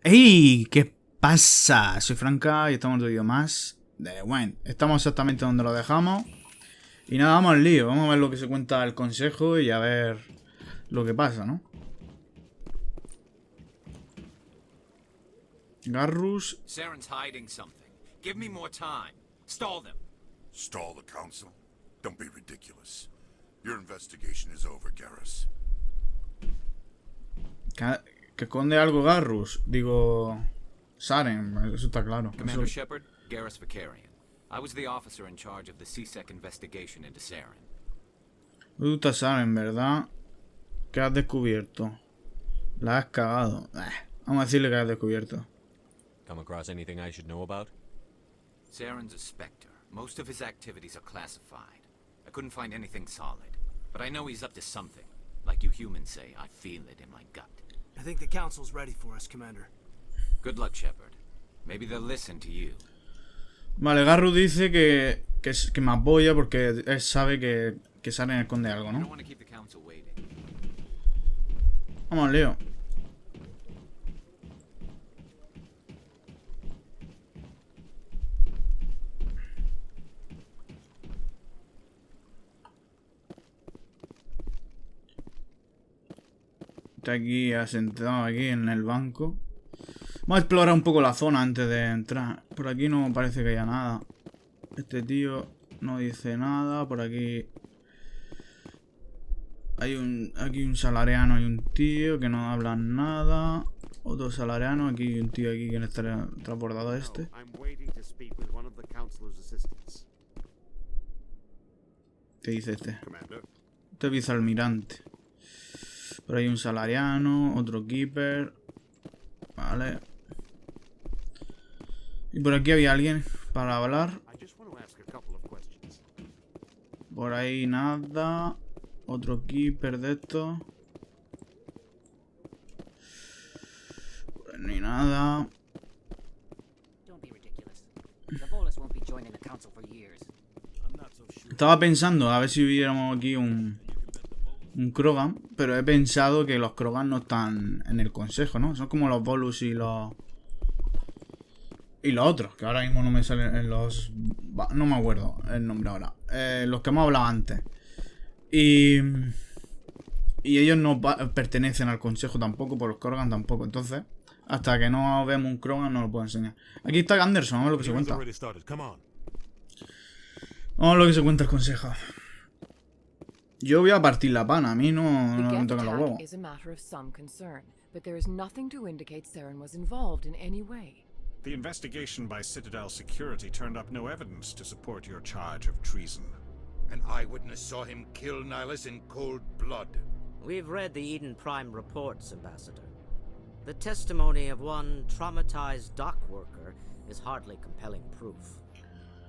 ¡Ey! ¿Qué pasa? Soy Franca y estamos en otro vídeo más de Wayne. Estamos exactamente donde lo dejamos. Y nada, vamos al lío. Vamos a ver lo que se cuenta el consejo y a ver lo que pasa, ¿no? Garrus. Saren's hiding something. Give me more time. Stall them. Stall the council? Don't be ridiculous. Your investigation is over, Garrus. Que esconde algo Garrus. Digo... Saren, eso está claro. Commander Shepard, Garrus Vicarian. I was the officer in charge of the CSEC investigation into Saren. Tú estás Saren, ¿verdad? ¿Qué has descubierto? La has cagado. Vamos a decirle que has descubierto. Come across anything I should know about? Saren's a Spectre. Most of his activities are classified. I couldn't find anything solid. But I know he's up to something. Like you humans say, I feel it in my gut. I think the council's ready for us, Commander. Good luck, Shepard. Maybe they'll listen to you. Vale, Garrus dice que me apoya porque él sabe que Saren esconde algo, I ¿no? don't want to keep the council waiting. Vamos, Leo. Está aquí asentado aquí en el banco. Vamos a explorar un poco la zona antes de entrar. Por aquí no parece que haya nada. Este tío no dice nada. Por aquí hay un salariano y un tío que no hablan nada. Otro salariano, aquí hay un tío aquí que le está transbordado este. ¿Qué dice este? Este vicealmirante. Por ahí un salariano, otro keeper. Vale. Y por aquí había alguien para hablar. Por ahí nada. Otro keeper de estos. Ni nada. Estaba pensando a ver si hubiéramos aquí un Krogan, pero he pensado que los Krogan no están en el consejo, ¿no? Son como los Bolus y los otros, que ahora mismo no me salen en los... No me acuerdo el nombre ahora. Los que hemos hablado antes. Y ellos no pertenecen al consejo tampoco, por los Krogan tampoco. Entonces, hasta que no vemos un Krogan no lo puedo enseñar. Aquí está Anderson, vamos a ver lo que se cuenta. Vamos a ver lo que se cuenta el consejo. Yo voy a partir la pana, a mí no me tocan los huevos. The investigation by Citadel Security turned up no evidence to support your charge of treason. An eyewitness saw him kill Nihilus in cold blood. We've read the Eden Prime reports, Ambassador. The testimony of one traumatized dock worker is hardly compelling proof.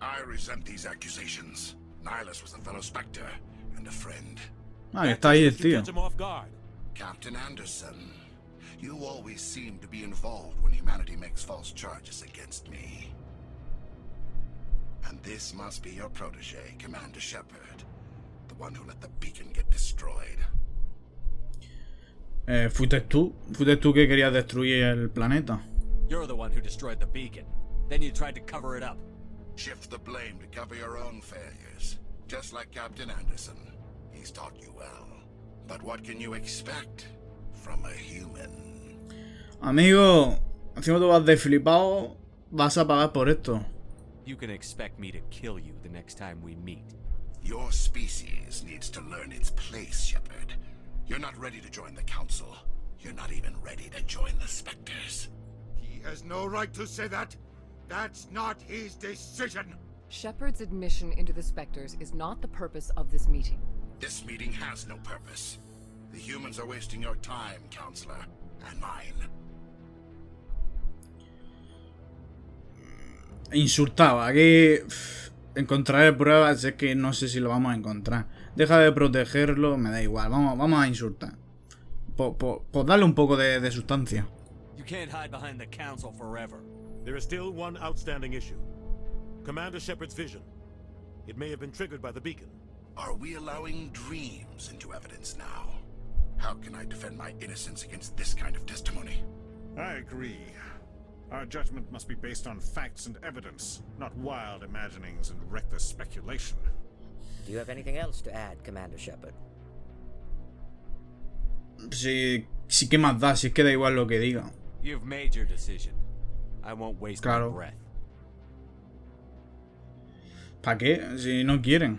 I resent these accusations. Nihilus was a fellow Spectre and a friend. Ah, que está ahí el tío. Captain Anderson, you always seem to be involved when humanity makes false charges against me. And this must be your protege, Commander Shepard. The one who let the beacon get destroyed. Fuiste tú que querías destruir el planeta. You're the one who destroyed the beacon. Then you tried to cover it up. Shift the blame to cover your own failures. Just like Captain Anderson. He's taught you well. But what can you expect from a human? Amigo, encima tú vas de flipado, vas a pagar por esto. You can expect me to kill you the next time we meet. Your species needs to learn its place, Shepard. You're not ready to join the Council. You're not even ready to join the Spectres. He has no right to say that. That's not his decision. Shepard's admission into the Spectres is not the purpose of this meeting. This meeting has no purpose. The humans are wasting your time, Counselor, and mine. Insultaba, aquí encontraré pruebas, es que no sé si lo vamos a encontrar. Deja de protegerlo, me da igual, vamos a insultar. Por darle un poco de sustancia. You can't hide behind the council forever. There is still one outstanding issue. Commander Shepard's vision. It may have been triggered by the beacon. Are we allowing dreams into evidence now? How can I defend my innocence against this kind of testimony? I agree. Our judgment must be based on facts and evidence, not wild imaginings and reckless speculation. Do you have anything else to add, Commander Shepard? Sí, sí que más da, si es que da igual lo que diga. You've made your decision. I won't waste Claro. my breath. ¿Para qué? Si no quieren.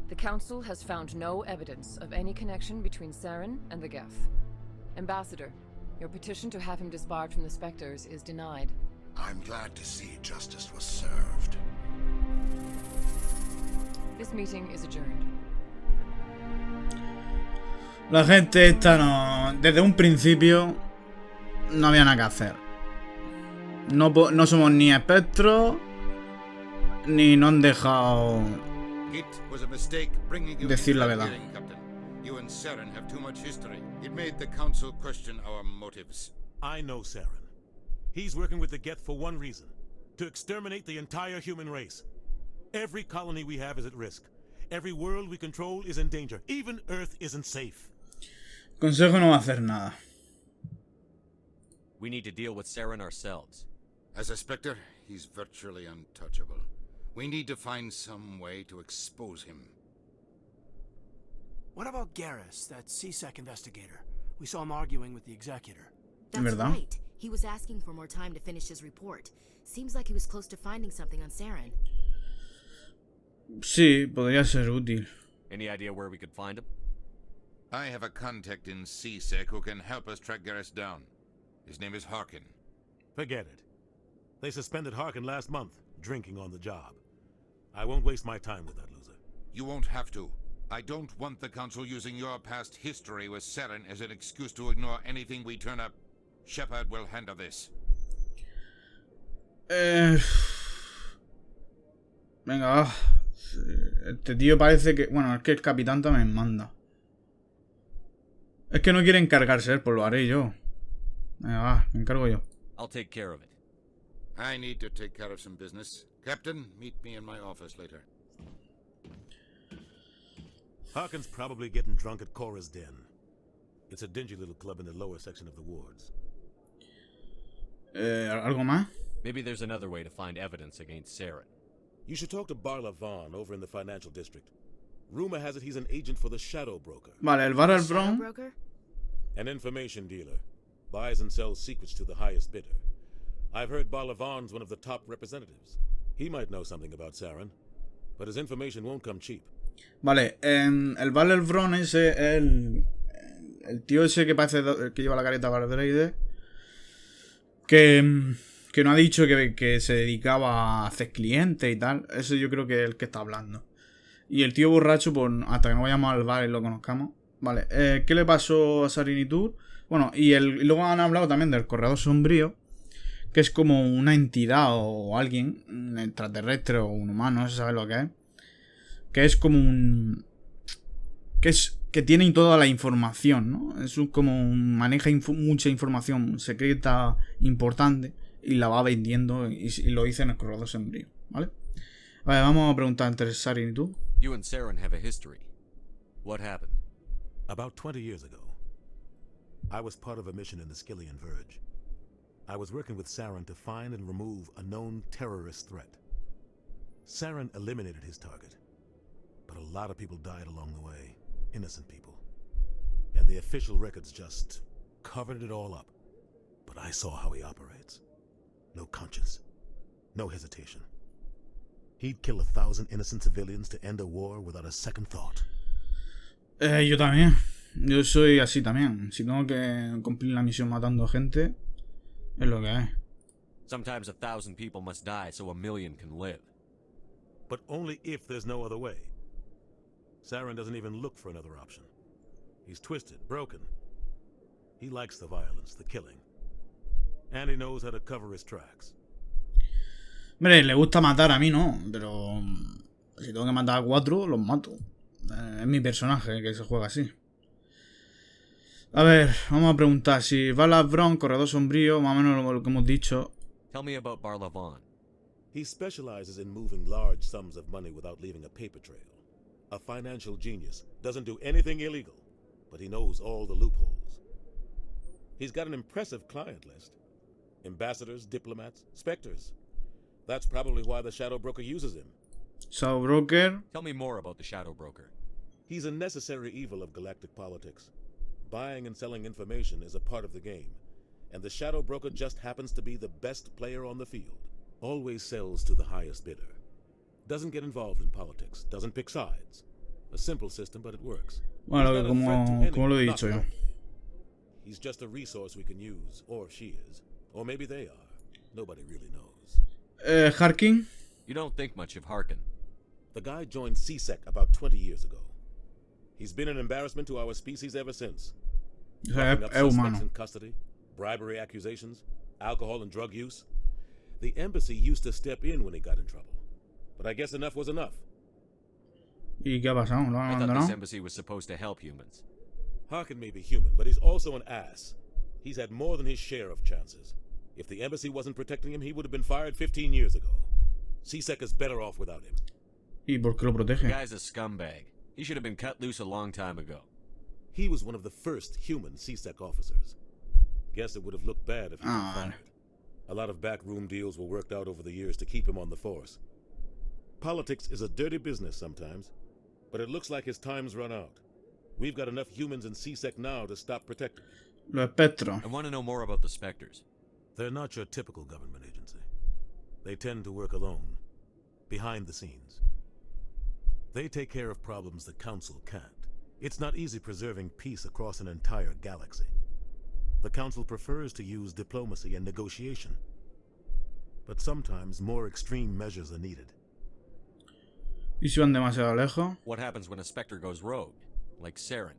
The Council has found no evidence of any connection between Saren and the Geth. Ambassador, your petition to have him disbarred from the Spectres is denied. I'm glad to see justice was served. This meeting is adjourned. La gente esta no... Desde un principio no había nada que hacer. No somos ni espectros, ni nos han dejado It was a mistake bringing you decir into la that verdad. hearing, Captain. You and Saren have too much history. It made the Council question our motives. I know Saren. He's working with the Geth for one reason. To exterminate the entire human race. Every colony we have is at risk. Every world we control is in danger. Even Earth isn't safe. Consejo no va a hacer nada. We need to deal with Saren ourselves. As a Spectre, he's virtually untouchable. We need to find some way to expose him. What about Garrus, that CSEC investigator? We saw him arguing with the executor. ¿En That's verdad? right. He was asking for more time to finish his report. Seems like he was close to finding something on Saren. Sí, podría ser útil. Any idea where we could find him? I have a contact in CSEC who can help us track Garrus down. His name is Harkin. Forget it. They suspended Harkin last month, drinking on the job. I won't waste my time with that loser. You won't have to. I don't want the Council using your past history with Saren as an excuse to ignore anything we turn up. Shepard will handle this. Venga, va. Este tío parece que... Bueno, es que el capitán también manda. Es que no quiere encargarse él, pues lo haré yo. Venga, va, me encargo yo. I'll take care of it. I need to take care of some business. Captain, meet me in my office later. Harkin's probably getting drunk at Cora's Den. It's a dingy little club in the lower section of the wards. ¿Algo más? Maybe there's another way to find evidence against Saren. You should talk to Barla Vaughn over in the financial district. Rumor has it he's an agent for the Shadow Broker. Vale, el Barrel Shadow Brown. broker? An information dealer. Buys and sells secrets to the highest bidder. I've heard Barla Vaughn's one of the top representatives. He might know something about Saren, but his information won't come cheap. Vale, el Barrel Brown ese, el tío ese que parece que lleva la careta Valdreide, que no ha dicho que se dedicaba a hacer clientes y tal. Ese yo creo que es el que está hablando. Y el tío borracho, pues hasta que no vayamos al bar y lo conozcamos. Vale, ¿qué le pasó a Saren y Tur? Bueno, y luego han hablado también del Corredor Sombrío, que es como una entidad o alguien, un extraterrestre o un humano, no se sabe lo que es. Que es como un... Que tiene toda la información, ¿no? Es maneja mucha información secreta importante y la va vendiendo y lo dice en el Corredor Sombrío, ¿vale? Vale, vamos a preguntar entre Saren y tú. You and Saren have a history. What happened? About 20 years ago, I was part of a mission in the Skillian Verge. I was working with Saren to find and remove a known terrorist threat. Saren eliminated his target, but a lot of people died along the way. Innocent people. And the official records just covered it all up. But I saw how he operates. No conscience. No hesitation. He'd kill 1,000 innocent civilians to end a war without a second thought. Yo también. Yo soy así también. Si tengo que cumplir la misión matando gente, es lo que es. Sometimes 1,000 people must die so 1,000,000 can live. But only if there's no other way. Saren doesn't even look for another option. He's twisted, broken. He likes the violence, the killing. And he knows how to cover his tracks. Hombre, le gusta matar, a mí no. Pero si tengo que matar a 4, los mato. Es mi personaje que se juega así. A ver, vamos a preguntar. Si Barla Brown, Corredor Sombrío, más o menos lo que hemos dicho. Tell me about Barla Vaughn. He specializes in moving large sums of money without leaving a paper trail. A financial genius. Doesn't do anything illegal, but he knows all the loopholes. He's got an impressive client list. Ambassadors, diplomats, specters. That's probably why the Shadow Broker uses him. Shadow Broker. Tell me more about the Shadow Broker. He's a necessary evil of galactic politics. Buying and selling information is a part of the game, and the Shadow Broker just happens to be the best player on the field. Always sells to the highest bidder. Doesn't get involved in politics, doesn't pick sides. A simple system, but it works. Bueno, como lo he dicho yo. He's just a resource we can use, or she is. Or maybe they are. Nobody really knows. Harkin? You don't think much of Harkin. The guy joined CSEC about 20 years ago. He's been an embarrassment to our species ever since. Locking up suspects in custody, bribery accusations, alcohol and drug use. The embassy used to step in when he got in trouble. But I guess enough was enough. ¿Y qué ha pasado? ¿Lo han I thought this abandonado? embassy was supposed to help humans. Harkin may be human, but he's also an ass. He's had more than his share of chances. If the embassy wasn't protecting him, he would have been fired 15 years ago. CSEC is better off without him. ¿Y por qué lo The protege? guy's a scumbag. He should have been cut loose a long time ago. He was one of the first human CSEC officers. Guess it would have looked bad if he was fired. A lot of backroom deals were worked out over the years to keep him on the force. Politics is a dirty business sometimes, but it looks like his time's run out. We've got enough humans in CSEC now to stop protecting. Los espectros. I want to know more about the Spectres. They're not your typical government agency. They tend to work alone, behind the scenes. They take care of problems the Council can't. It's not easy preserving peace across an entire galaxy. The Council prefers to use diplomacy and negotiation. But sometimes more extreme measures are needed. ¿Y si van demasiado lejos? What happens when a Spectre goes rogue? Like Saren.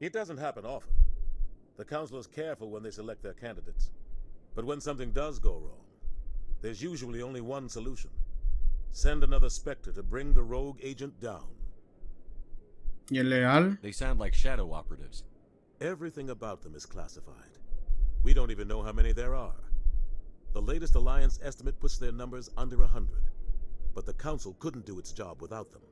It doesn't happen often. The Council is careful when they select their candidates. But when something does go wrong, there's usually only one solution. Send another Spectre to bring the rogue agent down. ¿Y el legal? They sound like shadow operatives. Everything about them is classified. We don't even know how many there are. The latest Alliance estimate puts their numbers under 100. But the Council couldn't do its job without them.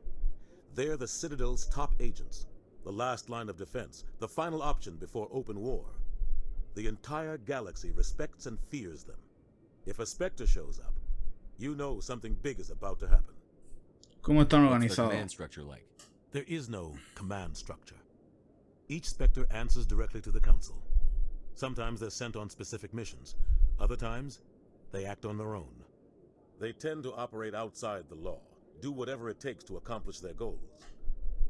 They're the Citadel's top agents, the last line of defense, the final option before open war. The entire galaxy respects and fears them. If a Spectre shows up, you know something big is about to happen. ¿Cómo están What's the organizados? command structure like? There is no command structure. Each Spectre answers directly to the Council. Sometimes they're sent on specific missions. Other times, they act on their own. They tend to operate outside the law, do whatever it takes to accomplish their goals.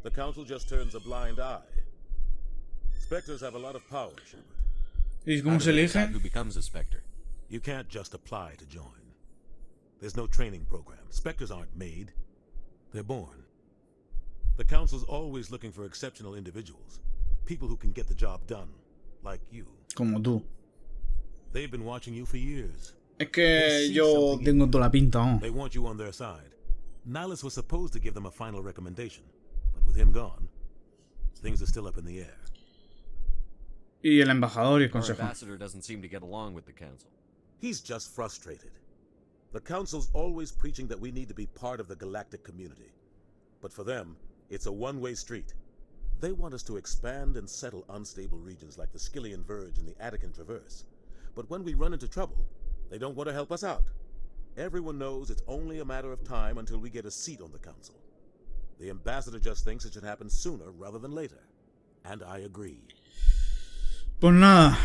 The Council just turns a blind eye. Spectres have a lot of power, Shepard. ¿Y cómo se elige? Who becomes a Spectre? You can't just apply to join. There's no training program. Spectres aren't made. They're born. The Council's always looking for exceptional individuals. People who can get the job done. Like you. Como tú. They've been watching you for years. Es que yo tengo toda la pinta, ¿no? They want you on their side. Nihilus was supposed to give them a final recommendation. But with him gone, things are still up in the air. Y el embajador y el Our consejo. ambassador doesn't seem to get along with the Council. He's just frustrated. The Council's always preaching that we need to be part of the galactic community. But for them, it's a one-way street. They want us to expand and settle unstable regions like the Skillian Verge and the Attican Traverse. But when we run into trouble, they don't want to help us out. Everyone knows it's only a matter of time until we get a seat on the Council. The ambassador just thinks it should happen sooner rather than later. And I agree. Pues nada.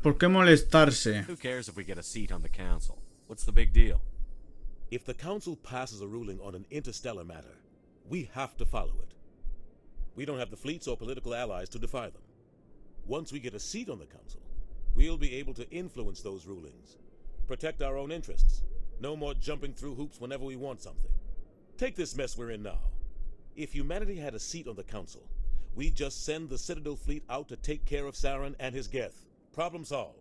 ¿Por qué molestarse? Who cares if we get a seat on the Council? What's the big deal? If the Council passes a ruling on an interstellar matter, we have to follow it. We don't have the fleets or political allies to defy them. Once we get a seat on the Council, we'll be able to influence those rulings. Protect our own interests. No more jumping through hoops whenever we want something. Take this mess we're in now. If humanity had a seat on the Council, we'd just send the Citadel fleet out to take care of Saren and his Geth. Problem solved.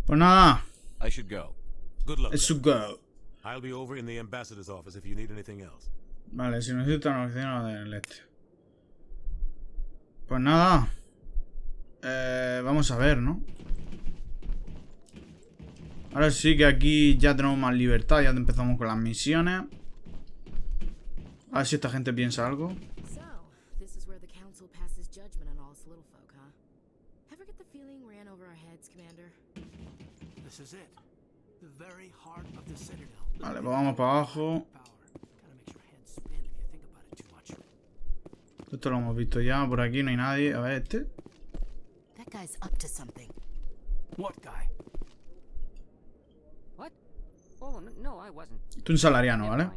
Pues nada. I should go. Good luck. It should go. I'll be over in the ambassador's office if you need anything else. Vale, si necesito una oficina del este. Pues nada. Vamos a ver, ¿no? Ahora sí que aquí ya tenemos más libertad. Ya empezamos con las misiones. A ver si esta gente piensa algo. So, this is where the council passes judgment on all meds, Commander. This is it. The very heart of the Citadel. Vale, pues vamos para abajo. Kinda makes your head spin if you think about it too much. Esto lo hemos visto ya. Por aquí no hay nadie. A ver, este. That guy's up to something. What guy? What? Oh, no, I wasn't. Tú un salariano, ¿vale?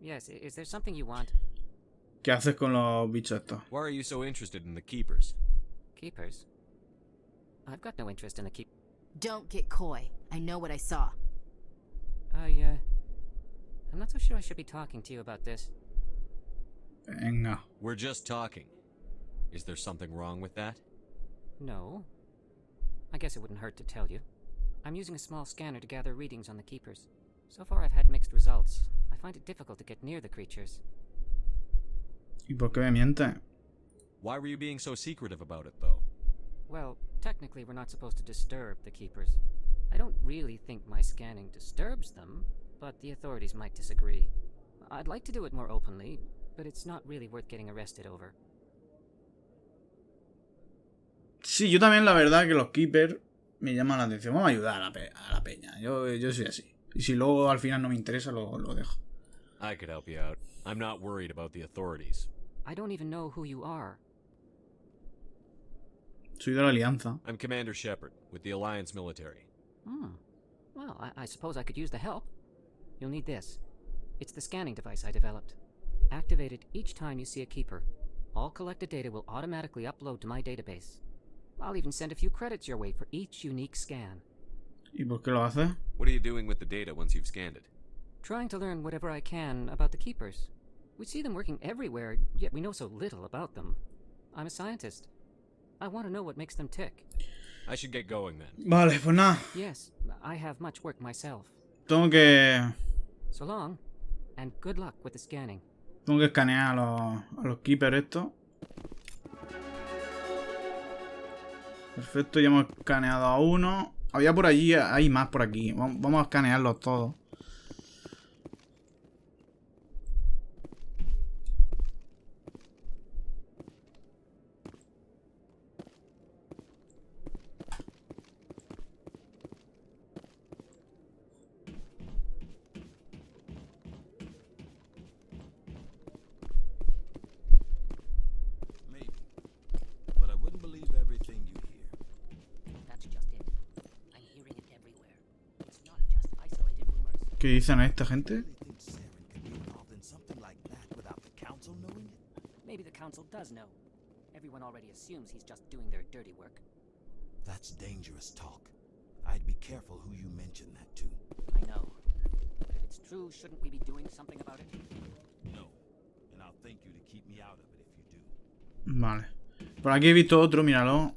Yes, is there something you want? ¿Qué haces con los bichos estos? Why are you so interested in the Keepers? Keepers? I've got no interest in the keep. Don't get coy. I know what I saw. I'm not so sure I should be talking to you about this. Venga. We're just talking. Is there something wrong with that? No. I guess it wouldn't hurt to tell you. I'm using a small scanner to gather readings on the Keepers. So far I've had mixed results. I find it difficult to get near the creatures. ¿Y por qué me miente? Why were you being so secretive about it, though? Well, technically we're not supposed to disturb the Keepers. I don't really think my scanning disturbs them, but the authorities might disagree. I'd like to do it more openly, but it's not really worth getting arrested over. Sí, yo también la verdad que los Keepers me llaman la atención. Vamos a ayudar a la peña. Yo soy así. Y si luego al final no me interesa, lo dejo. I could help you out. I'm not worried about the authorities. I don't even know who you are. Soy de la Alianza. I'm Commander Shepard, with the Alliance military. Well, I suppose I could use the help. You'll need this. It's the scanning device I developed. Activate it each time you see a Keeper. All collected data will automatically upload to my database. I'll even send a few credits your way for each unique scan. ¿Y por qué lo hace? What are you doing with the data once you've scanned it? Trying to learn whatever I can about the Keepers. We see them working everywhere, yet we know so little about them. I'm a scientist. I want to know what makes them tick. I should get going then. Vale, pues nada. Yes, I have much work myself. Tengo que So long, and good luck with the scanning. Tengo que escanear a los Keepers estos. Perfecto, ya hemos escaneado a uno. Había por allí, hay más por aquí. Vamos a escanearlos todos. ¿Qué dicen esta gente? Maybe the council does know. Everyone already assumes he's just doing their dirty work. That's dangerous talk. I'd be careful who you mention that to. I know. But if it's true, shouldn't we be doing something about it? No. And I'll thank you to keep me out of it if you do. Vale. Por aquí he visto otro, míralo.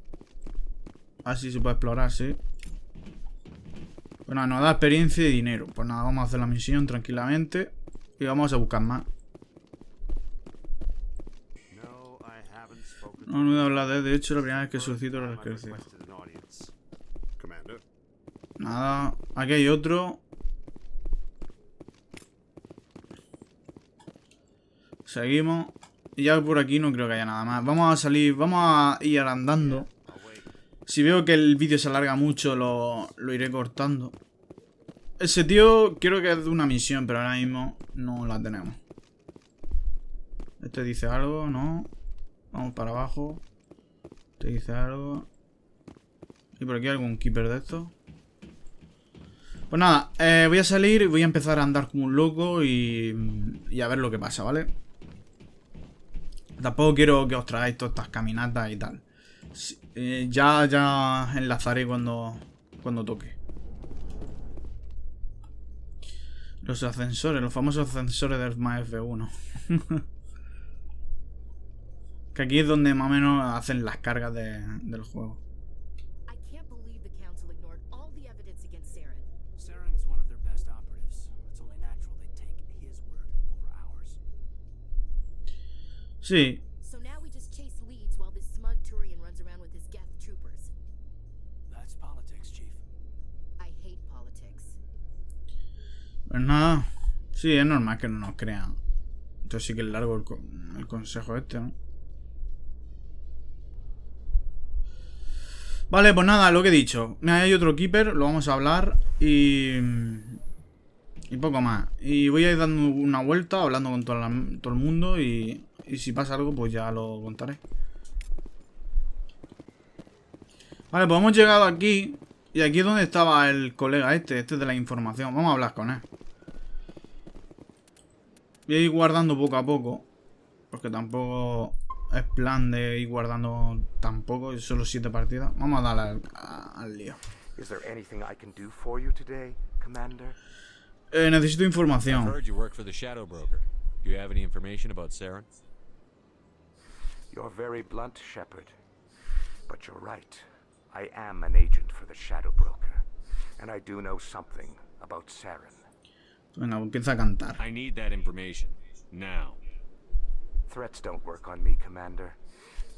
Así se puede explorar, sí. Bueno, nos da experiencia y dinero. Pues nada, vamos a hacer la misión tranquilamente. Y vamos a buscar más. No he hablado de hecho, la primera vez que solicito la recreación. Nada, aquí hay otro. Seguimos. Y ya por aquí no creo que haya nada más. Vamos a salir, vamos a ir andando. Si veo que el vídeo se alarga mucho, lo iré cortando. Ese tío creo que es de una misión, pero ahora mismo no la tenemos. Este dice algo, ¿no? Vamos para abajo. Este dice algo. ¿Y por aquí hay algún Keeper de estos? Pues nada, voy a salir y voy a empezar a andar como un loco y a ver lo que pasa, ¿vale? Tampoco quiero que os tragáis todas estas caminatas y tal. Ya enlazaré cuando toque. Los ascensores, los famosos ascensores del F1. Que aquí es donde más o menos hacen las cargas del juego. I can't believe the council ignored all the evidence against Saren. Saren is one of their best operatives. It's only natural they take his word over ours. Sí. So now we just chase leads while this smug Turian runs around with his Geth troopers. That's politics, Chief. I hate politics. Pues nada. Sí, es normal que no nos crean. Entonces sí que es largo el consejo este, ¿no? Vale, pues nada, lo que he dicho. Mira, hay otro keeper, lo vamos a hablar y poco más. Y voy a ir dando una vuelta, hablando con todo el mundo y si pasa algo, pues ya lo contaré. Vale, pues hemos llegado aquí. Y aquí es donde estaba el colega este es de la información. Vamos a hablar con él. Voy a ir guardando poco a poco. Porque tampoco es plan de ir guardando tampoco. Solo 7 partidas. Vamos a darle al lío. Is there anything I can do for you today, Commander? Necesito información. I've heard you work for the Shadow Broker. Do you have any information about Saren? You're very blunt, Shepard. But you're right. I am an agent for the Shadow Broker. And I do know something about Saren. Venga, empieza a cantar. I need that information. Now. Threats don't work on me, Commander.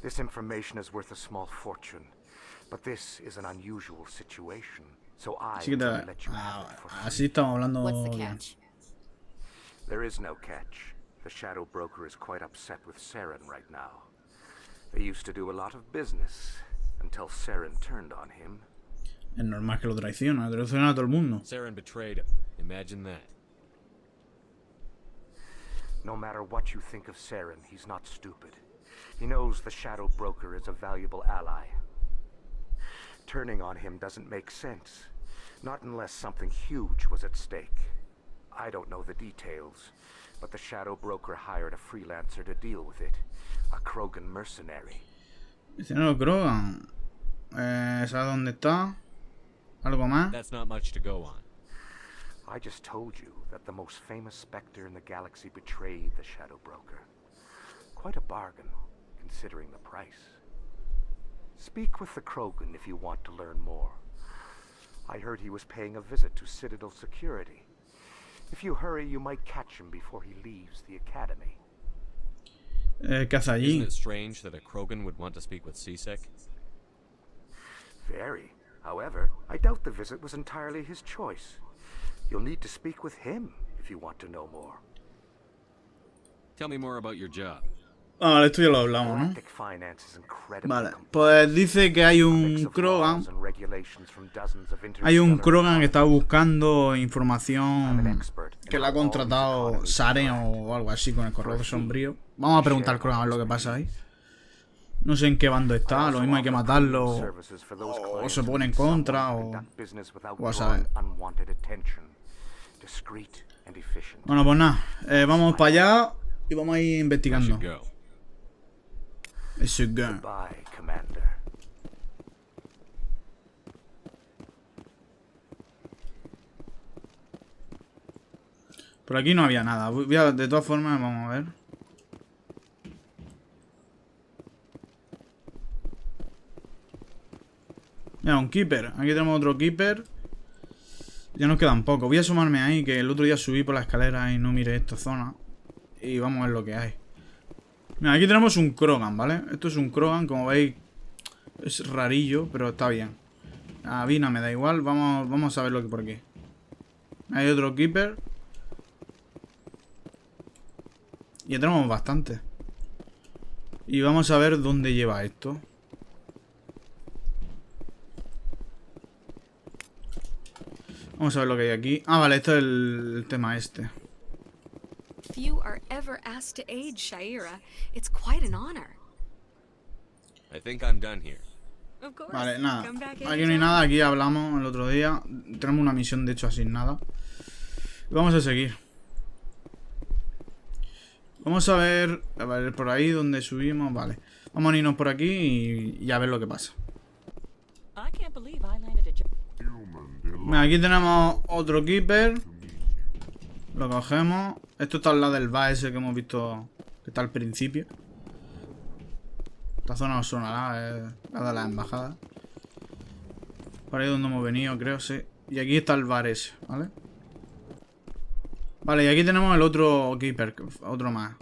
This information is worth a small fortune. But this is an unusual situation. So I Así, let you have it for así estamos hablando. What's the catch? There is no catch. The Shadow Broker is quite upset with Saren right now. They used to do a lot of business until Saren turned on him. Es normal que lo traiciona a todo el mundo. Saren betrayed him. Imagine that. No matter what you think of Saren, he's not stupid. He knows the Shadow Broker is a valuable ally. Turning on him doesn't make sense. Not unless something huge was at stake. I don't know the details, but the Shadow Broker hired a freelancer to deal with it. A Krogan mercenary. Dice, no, Krogan. ¿Sabes dónde está? ¿Algo más? That's not much to go on. I just told you that the most famous Spectre in the galaxy betrayed the Shadow Broker. Quite a bargain, considering the price. Speak with the Krogan if you want to learn more. I heard he was paying a visit to Citadel Security. If you hurry, you might catch him before he leaves the Academy. ¿Qué hace allí? Isn't it strange that a Krogan would want to speak with CSEC? Very. However, I doubt the visit was entirely his choice. You'll need to speak with him if you want to know more. Tell me more about your job. Vale, esto ya lo hablamos, ¿no? Galactic finance is incredibly Vale, complex. pues dice que hay un Mix of Krogan. laws and regulations from dozens of Hay un interstellar Krogan que está economies. buscando I'm an información expert in que la ha how all these contratado economies Saren interact. o algo así con el corredor sombrío. Vamos a preguntar al Krogan a ver lo que pasa ahí. No sé en qué bando está, lo mismo hay que matarlo o se pone en contra o a saber. Bueno, pues nada, vamos para allá y vamos a ir I investigando. should go. Goodbye, Commander. Por aquí no había nada. De todas formas, vamos a ver. Mira, un keeper. Aquí tenemos otro keeper. Ya nos quedan pocos. Voy a asomarme ahí, que el otro día subí por la escalera y no miré esta zona. Y vamos a ver lo que hay. Mira, aquí tenemos un Krogan, ¿vale? Esto es un Krogan, como veis. Es rarillo, pero está bien. A Vina me da igual. Vamos a ver lo que por aquí. Hay otro keeper. Y ya tenemos bastante. Y vamos a ver dónde lleva esto. Vamos a ver lo que hay aquí. Ah, vale, esto es el tema este. If you are ever asked to aid Shaira, it's quite an honor. I think I'm done here. Of course. Vale, nada. Come back Aquí no hay anytime. nada. Aquí hablamos el otro día. Tenemos una misión, de hecho, asignada. Vamos a seguir. Vamos a ver por ahí donde subimos. Vale. Vamos a irnos por aquí y a ver lo que pasa. I can't believe I landed a job. Mira, aquí tenemos otro keeper. Lo cogemos. Esto está al lado del bar ese que hemos visto, que está al principio. Esta zona os sonará, es la de las embajadas. Por ahí donde hemos venido, creo, sí. Y aquí está el bar ese, ¿vale? Vale, y aquí tenemos el otro keeper, otro más.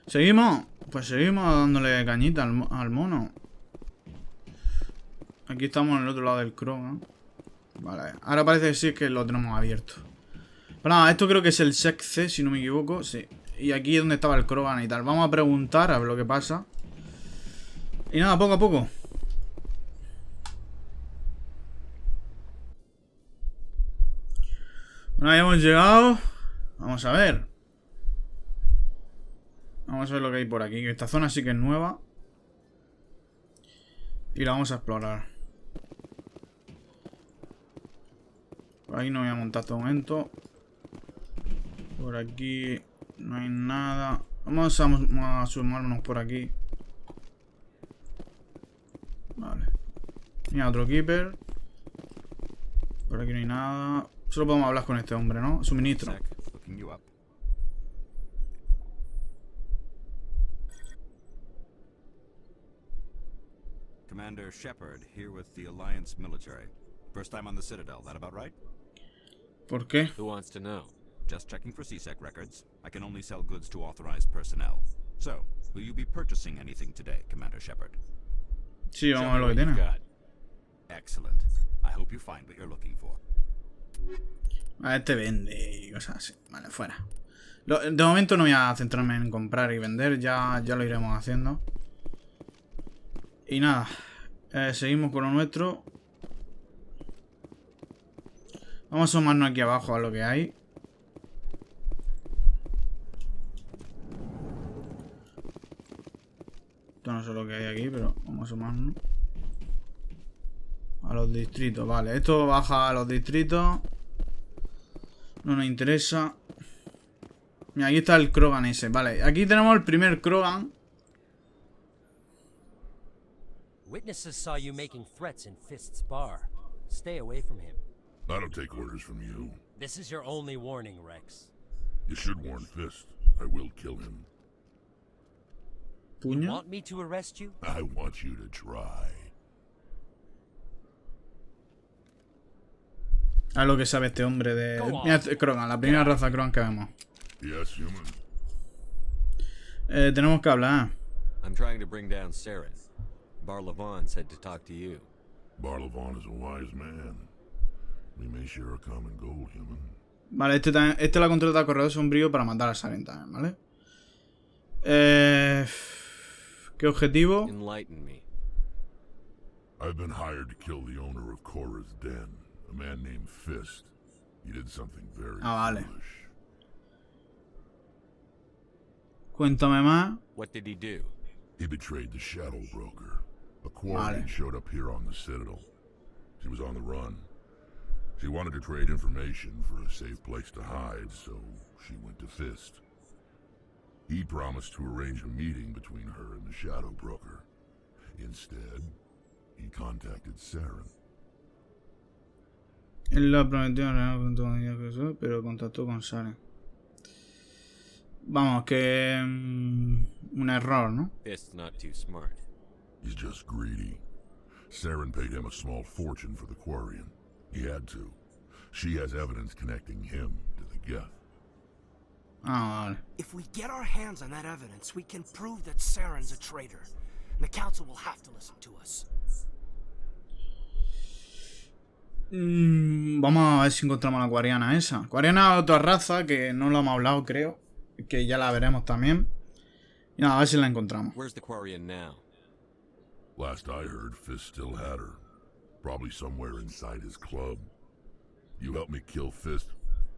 ¿Seguimos? Pues seguimos dándole cañita al mono. Aquí estamos en el otro lado del Krogan. Vale, ahora parece que sí que lo tenemos abierto. Pero nada, esto creo que es el Sec C, si no me equivoco. Sí. Y aquí es donde estaba el Krogan y tal. Vamos a preguntar a ver lo que pasa. Y nada, poco a poco. Bueno, ya hemos llegado. Vamos a ver. Vamos a ver lo que hay por aquí. Esta zona sí que es nueva. Y la vamos a explorar. Por ahí no voy a montar este momento. Por aquí no hay nada. Vamos a sumarnos por aquí. Vale. Mira, otro keeper. Por aquí no hay nada. Solo podemos hablar con este hombre, ¿no? Suministro. Commander Shepard, here with the Alliance military. First time on the Citadel, that about right? ¿Por qué? Who wants to know? Just checking for CSEC records. I can only sell goods to authorized personnel. So, will you be purchasing anything today, Commander Shepard? Sí, vamos a ver lo que tiene. Excellent. I hope you find what you're looking for. Vale, este vende y cosas así. Vale, fuera. De momento no voy a centrarme en comprar y vender. Ya lo iremos haciendo. Y nada. Seguimos con lo nuestro. Vamos a asomarnos aquí abajo a lo que hay. Esto no sé lo que hay aquí, pero vamos a asomarnos. A los distritos, vale. Esto baja a los distritos. No nos interesa. Mira, aquí está el Krogan ese. Vale, aquí tenemos el primer Krogan. Witnesses saw you making threats in Fist's bar. Stay away from him. I don't take orders from you. This is your only warning, Rex. You should warn Fist. I will kill him. You want me to arrest you? I want you to try. A lo que sabe este hombre de... Mira, Krogan, la primera raza Krogan que vemos. Yes, human. Tenemos que hablar. I'm trying to bring down Saren. Barlavon said to talk to you. Barlavon is a wise man. We may share a common goal, human. Vale, este la contrata a Corredor Sombrío para matar a Saren también, ¿vale? ¿Qué objetivo? Enlighten me. I've been hired to kill the owner of Cora's Den, a man named Fist. He did something very foolish. Cuéntame más. What did he do? He betrayed the Shadow Broker. A Quarian showed up here on the Citadel. She was on the run. She wanted to trade information for a safe place to hide, so she went to Fist. He promised to arrange a meeting between her and the Shadow Broker. Instead, he contacted Saren. Él la prometió, pero contactó con Saren. Vamos, que... un error, ¿no? Fist's not too smart. He's just greedy. Saren paid him a small fortune for the Quarian. He had to. She has evidence connecting him to the Geth. Ah, vale. If we get our hands on that evidence, we can prove that Saren's a traitor. And the council will have to listen to us. Vamos a ver si encontramos a la Quariana esa. Quariana es otra raza que no lo hemos hablado, creo. Que ya la veremos también. Y nada, a ver si la encontramos. Where's the Quarian now? Last I heard, Fist still had her. Probably somewhere inside his club. You help me kill Fist,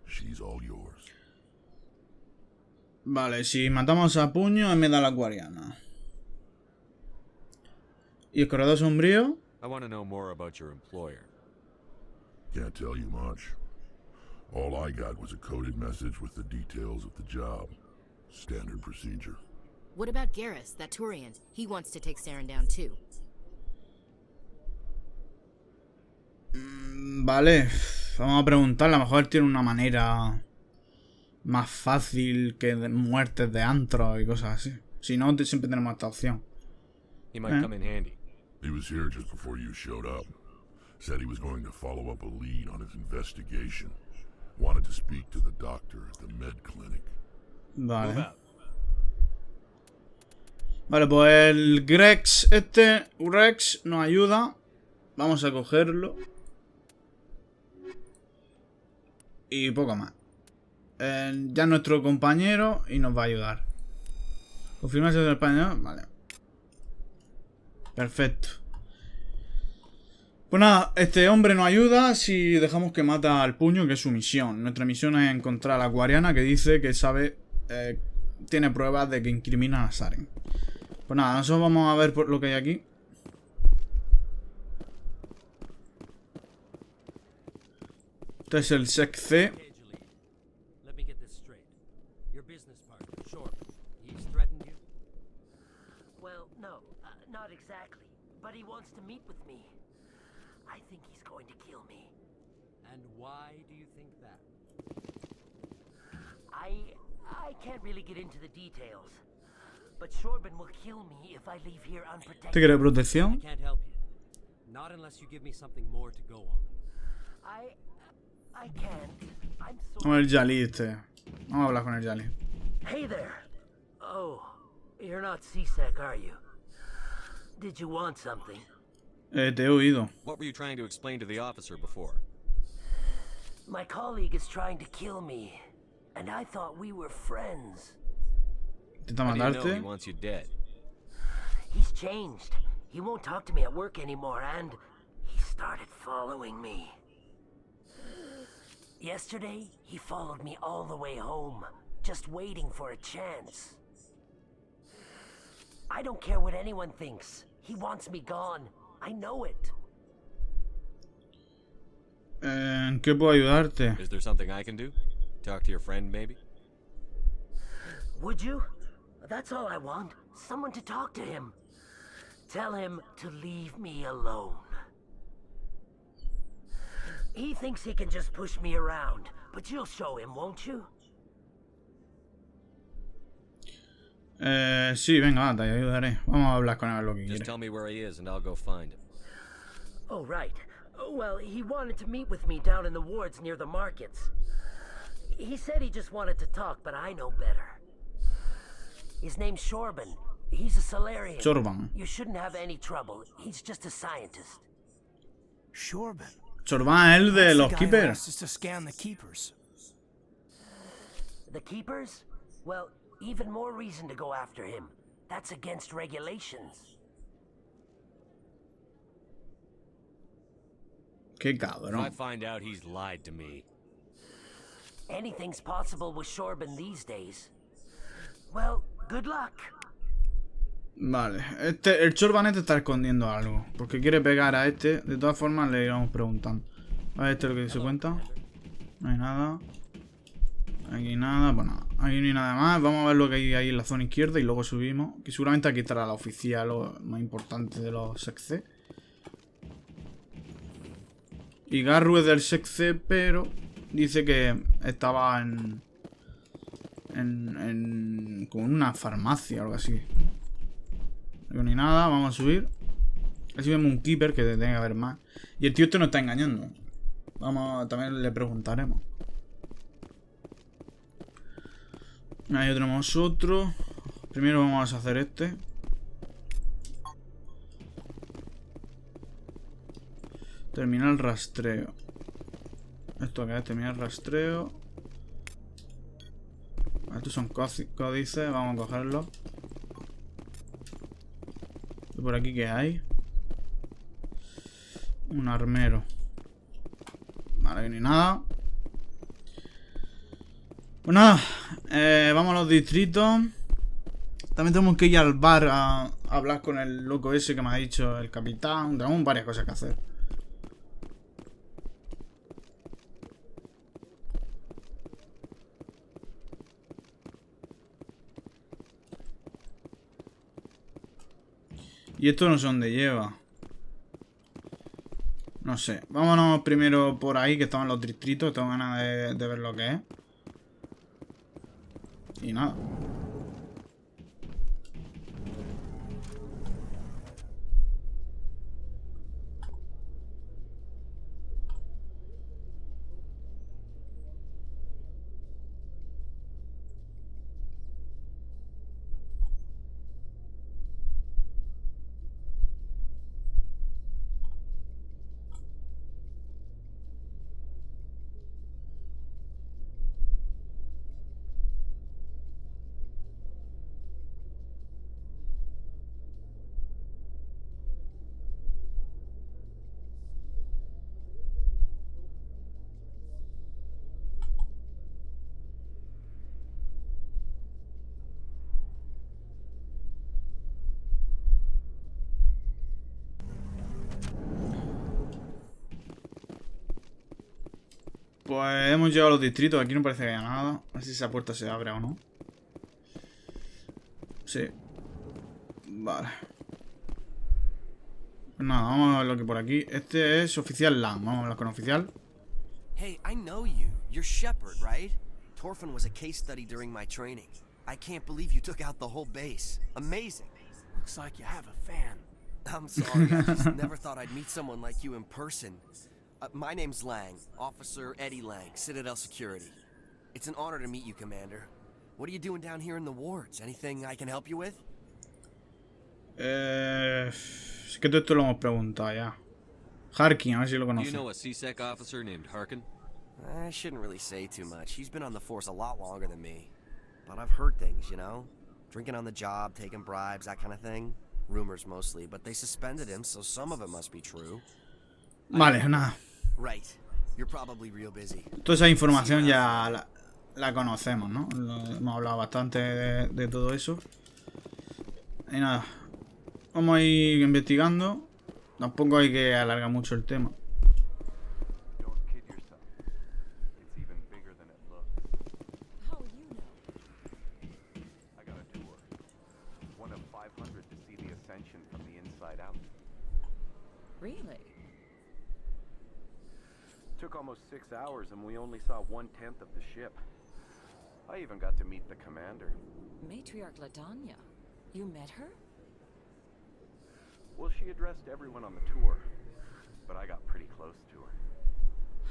she's all yours. Vale, si matamos a puño, él me da la Quariana. ¿Y el Corredor Sombrío? I want to know more about your employer. Can't tell you much. All I got was a coded message with the details of the job. Standard procedure. What about Garrus, that Turian? He wants to take Saren down too. Vale, vamos a preguntarle. A lo mejor tiene una manera más fácil que de muertes de antro y cosas así. Si no, siempre tenemos esta opción. He might come in handy. He was here just before you showed up. Said he was going to follow up a lead on his investigation. Wanted to speak to the doctor at the med clinic. Vale. Vale, pues el Rex nos ayuda. Vamos a cogerlo. Y poco más. Ya es nuestro compañero y nos va a ayudar. Confirmarse del español. Vale. Perfecto. Pues nada, este hombre nos ayuda si dejamos que mata al puño, que es su misión. Nuestra misión es encontrar a la acuariana que dice que sabe... tiene pruebas de que incrimina a Saren. Pues nada, nosotros vamos a ver por lo que hay aquí. Este es el Sec C. Let me get this straight. Your business partner, Shorb, he's threatened you? Well, no, not exactly. But he wants to meet with me. I think he's going to kill me. And why do you think that? I can't really get into the details. But Shorban will kill me if I leave here unprotected. ¿Te quiere protección? I can't help you. Not unless you give me something more to go on. I can't. I'm so... Con el Yali este. Vamos a hablar con el Yali. Hey there. Oh, you're not C-Sec, are you? Did you want something? Te he oído. What were you trying to explain to the officer before? My colleague is trying to kill me, and I thought we were friends. Intenta How do you know matarte. he wants you dead? He's changed. He won't talk to me at work anymore, and he started following me. Yesterday, he followed me all the way home, just waiting for a chance. I don't care what anyone thinks. He wants me gone. I know it. ¿En qué puedo ayudarte? Is there something I can do? Talk to your friend, maybe? Would you? That's all I want. Someone to talk to him. Tell him to leave me alone. He thinks he can just push me around, but you'll show him, won't you? Sí, venga, va, te ayudaré. Vamos a hablar con él lo que Just quiere. tell me where he is and I'll go find him. Oh, right. Well, he wanted to meet with me down in the wards near the markets. He said he just wanted to talk, but I know better. His name's Shorban. He's a Solarian. Shorban. You shouldn't have any trouble. He's just a scientist. Shorban. Shorban es el de los That's the guy who Keepers. asked us to scan the keepers. The Keepers? Well, even more reason to go after him. That's against regulations. Qué If I cabrón. find out he's lied to me. Anything's possible with Shorban these days. Well, good luck. Vale, el Shorban este está escondiendo algo. Porque quiere pegar a este. De todas formas le iremos preguntando. A ver, este es lo que se cuenta. No hay nada. Aquí nada, pues nada. Aquí no hay nada más. Vamos a ver lo que hay ahí en la zona izquierda y luego subimos. Que seguramente aquí estará la oficial, lo más importante de los SecC. Y Garru es del SecC, pero dice que estaba con una farmacia o algo así. No ni nada, vamos a subir. Así vemos un keeper que tiene que haber más. Y el tío este nos está engañando. Vamos, también le preguntaremos. Ahí tenemos otro. Primero vamos a hacer este. Terminar el rastreo. Esto que es terminar el rastreo. Estos son códices, vamos a cogerlos. ¿Y por aquí qué hay? Un armero. Vale, que ni nada. Pues nada, vamos a los distritos. También tenemos que ir al bar a hablar con el loco ese que me ha dicho el capitán. Tenemos varias cosas que hacer. Y esto no sé dónde lleva. No sé. Vámonos primero por ahí, que estaban los distritos. Tengo ganas de ver lo que es. Y nada. Pues hemos llegado a los distritos. Aquí no parece que haya nada. A ver si esa puerta se abre o no. Sí. Vale. Pues nada, vamos a ver lo que por aquí. Este es oficial Lang. Vamos a hablar con oficial. Hey, I know you. You're Shepard, right? Torfin was a case study during my training. I can't believe you took out the whole base. Amazing. Looks like you have a fan. I'm sorry, I just never thought I'd meet someone like you in person. My name's Lang, Officer Eddie Lang, Citadel Security. It's an honor to meet you, Commander. What are you doing down here in the wards? Anything I can help you with? Es que todo esto lo hemos preguntado ya. Harkin, a ver si lo Do you conoce. know a CSEC officer named Harkin? I shouldn't really say too much. He's been on the force a lot longer than me. But I've heard things, you know? Drinking on the job, taking bribes, that kind of thing. Rumors mostly, but they suspended him, so some of it must be true. Vale, nada. Right. You're probably real busy. Toda esa información ya la conocemos, ¿no? Hemos hablado bastante de todo eso. Y nada. Vamos a ir investigando. Tampoco hay que alargar mucho el tema. Really? Took almost 6 hours and we only saw 1/10 of the ship. I even got to meet the commander. Matriarch Ladanya. You met her? Well, she addressed everyone on the tour, but I got pretty close to her.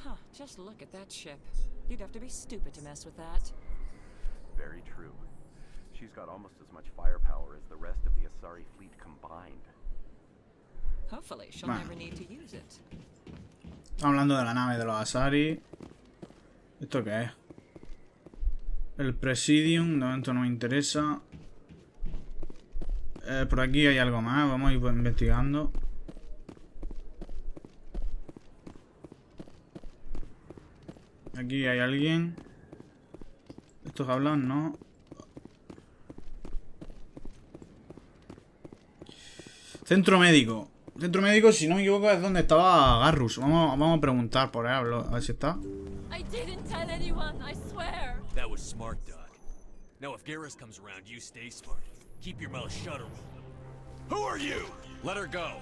Huh, just look at that ship. You'd have to be stupid to mess with that. Very true. She's got almost as much firepower as the rest of the Asari fleet combined. Hopefully, she'll never need to use it. Estamos hablando de la nave de los Asari. ¿Esto qué es? El Presidium, de momento no me interesa. Por aquí hay algo más, vamos a ir investigando. Aquí hay alguien. ¿Estos hablan? No. Centro médico. Centro médico, si no me equivoco, es donde estaba Garrus. Vamos a preguntar por él, a ver si está. I didn't tell anyone, I swear. That was smart, Doc. Now if Garrus comes around, you stay smart. Keep your mouth shut or... Who are you? Let her go.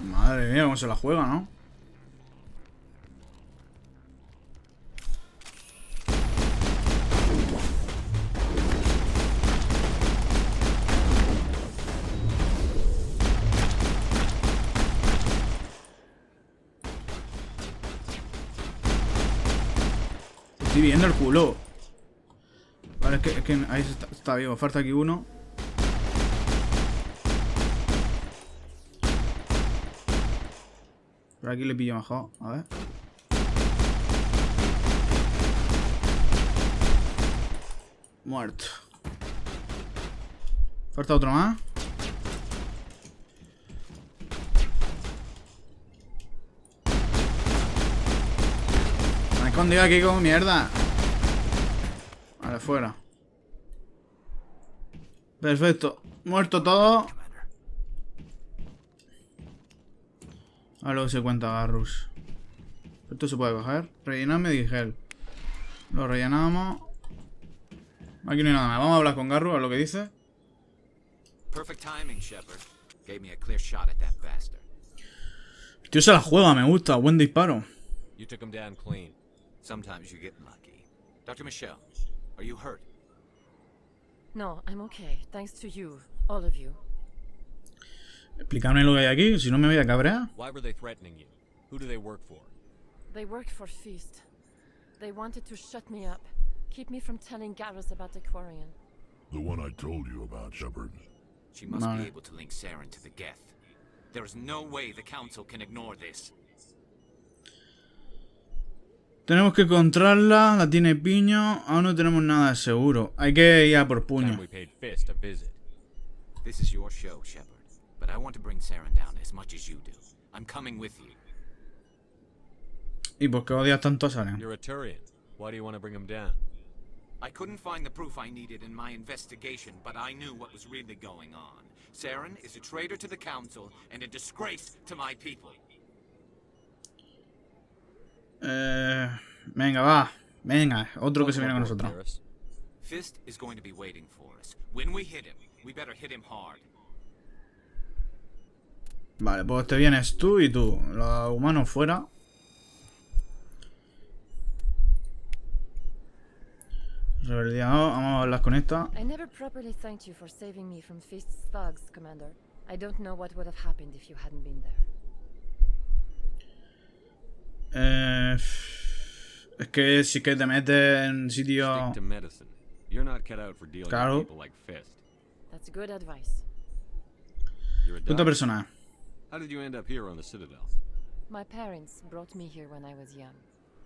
Madre mía, cómo se la juega, ¿no? Estoy viendo el culo. Vale, es que ahí está vivo. Falta aquí uno. Por aquí le pillo mejor. A ver. Muerto. Falta otro más. Me he escondido aquí como mierda. Vale, fuera. Perfecto. Muerto todo. A ver lo que se cuenta Garrus. Esto se puede coger. Rellenar Medigel. Lo rellenamos. Aquí no hay nada más. Vamos a hablar con Garrus, a ver lo que dice. Perfect timing, Shepard. Gave me a clear shot at that bastard. El tío se la juega, me gusta. Buen disparo. You took him down clean. Sometimes you get lucky. Dr. Michelle, are you hurt? No, I'm okay. Thanks to you, all of you. Explícame lo que hay aquí, si no me voy a cabrear. Why were they threatening you? Who do they work for? They worked for Feast. They wanted to shut me up, keep me from telling Garrus about the Quarian. The one I told you about, Shepard. She must be able to link Saren to the Geth. There is no way the Council can ignore this. Tenemos que encontrarla, la tiene Piño. Aún no tenemos nada de seguro. Hay que ir a por puño. We paid Fist a visit. This is your show, Shepard. But I want to bring Saren down as much as you do. I'm coming with you. ¿Y por qué odias tanto a Saren? You're a Turian. Why do you want to bring him down? I couldn't find the proof I needed in my investigation, but I knew what was really going on. Saren is a traitor to the Council and a disgrace to my people. Venga, va. Venga, otro que se viene con nosotros. Fist is going to be waiting for us. When we hit him, we better hit him hard. Vale, pues te vienes tú y tú. Los humanos fuera. Rebeldía, no, vamos a hablar con esta. I never properly thanked you for saving me from Fist's thugs, Commander. I don't know what would have happened if you hadn't been there. Es que si que te metes en sitio. Stick to medicine. You're not cut out for dealing with people like Fist. That's good advice. You're a Punta doctor. persona. How did you end up here on the Citadel? My parents brought me here when I was young.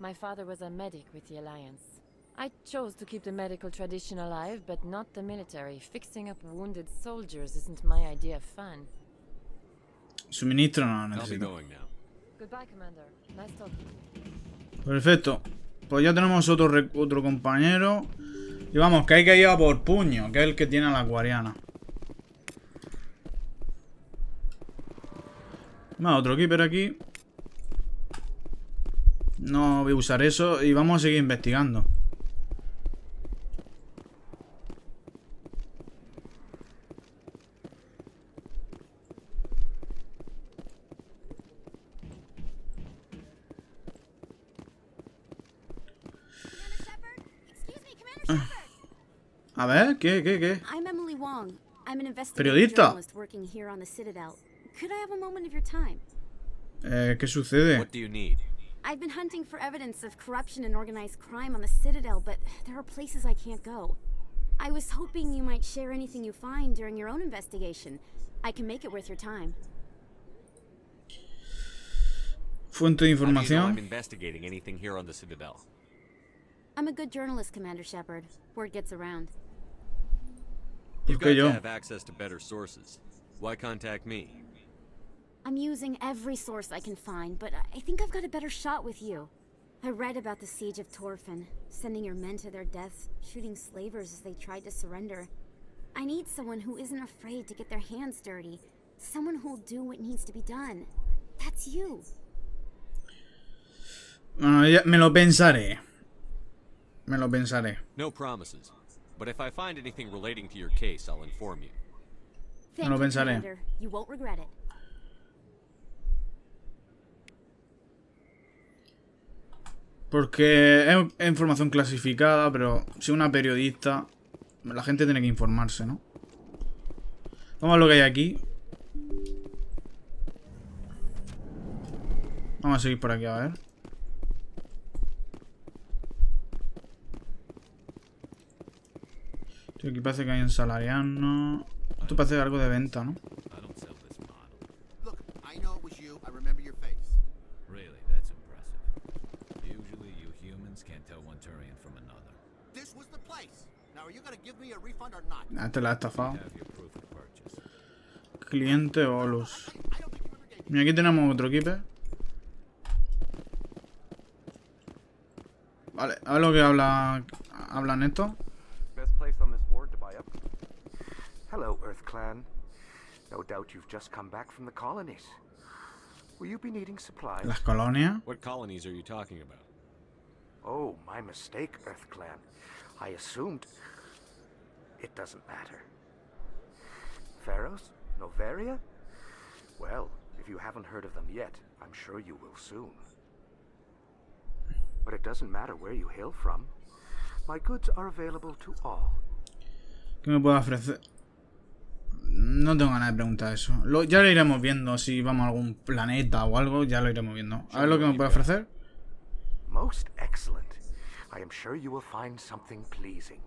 My father was a medic with the Alliance. I chose to keep the medical tradition alive, but not the military. Fixing up wounded soldiers isn't my idea of fun. Suministro no I'll be necesito. going now. Goodbye, Commander. Nice talking. Perfecto. Pues ya tenemos otro compañero. Y vamos, que hay que ir a por puño, que es el que tiene a la guariana. Otro keeper aquí. No voy a usar eso y vamos a seguir investigando. A ver, ¿qué? I'm Emily Wong. I'm an investigative Periodista. journalist working here on the Citadel. Could I have a moment of your time? ¿Qué sucede? What do you need? I've been hunting for evidence of corruption and organized crime on the Citadel, but there are places I can't go. I was hoping you might share anything you find during your own investigation. I can make it worth your time. Fuente de How do you know información. I'm investigating anything here on the Citadel? I'm a good journalist, Commander Shepard. Word gets around. You've ¿Por qué got yo? to have access to better sources. Why contact me? I'm using every source I can find, but I think I've got a better shot with you. I read about the siege of Torfin, sending your men to their deaths, shooting slavers as they tried to surrender. I need someone who isn't afraid to get their hands dirty. Someone who'll do what needs to be done. That's you. Bueno, me lo pensaré. Me lo pensaré. No promises. But if I find anything relating to your case, I'll inform you. Thank lo you, pensaré. Commander. You won't regret it. Porque es información clasificada, pero si una periodista, la gente tiene que informarse, ¿no? Vamos a ver lo que hay aquí. Vamos a seguir por aquí, a ver. Tío, aquí parece que hay un salariano. Esto parece algo de venta, ¿no? Look, I know it was you. I remember your face. Really, that's impressive. Usually you humans can't tell one Turian from another. This was the place. Now, are you gonna give me a refund or not? Este la ha estafado. Have your proof of purchase. Cliente Olus. Mira, aquí tenemos otro keeper. Vale, a ver lo que hablan estos. Best place on this ward to buy up. Hello, Earth Clan. No doubt you've just come back from the colonies. Will you be needing supplies? Las colonias. What colonies are you talking about? Oh, my mistake, Earth Clan. I assumed... It doesn't matter. Pharaohs? Noveria? Well, if you haven't heard of them yet, I'm sure you will soon. But it doesn't matter where you hail from. My goods are available to all. ¿Qué me puede ofrecer? No tengo ganas de preguntar eso. Ya lo iremos viendo. Si vamos a algún planeta o algo, ya lo iremos viendo. A ver lo que me puede ofrecer. Most excellent. I am sure you will find something pleasing.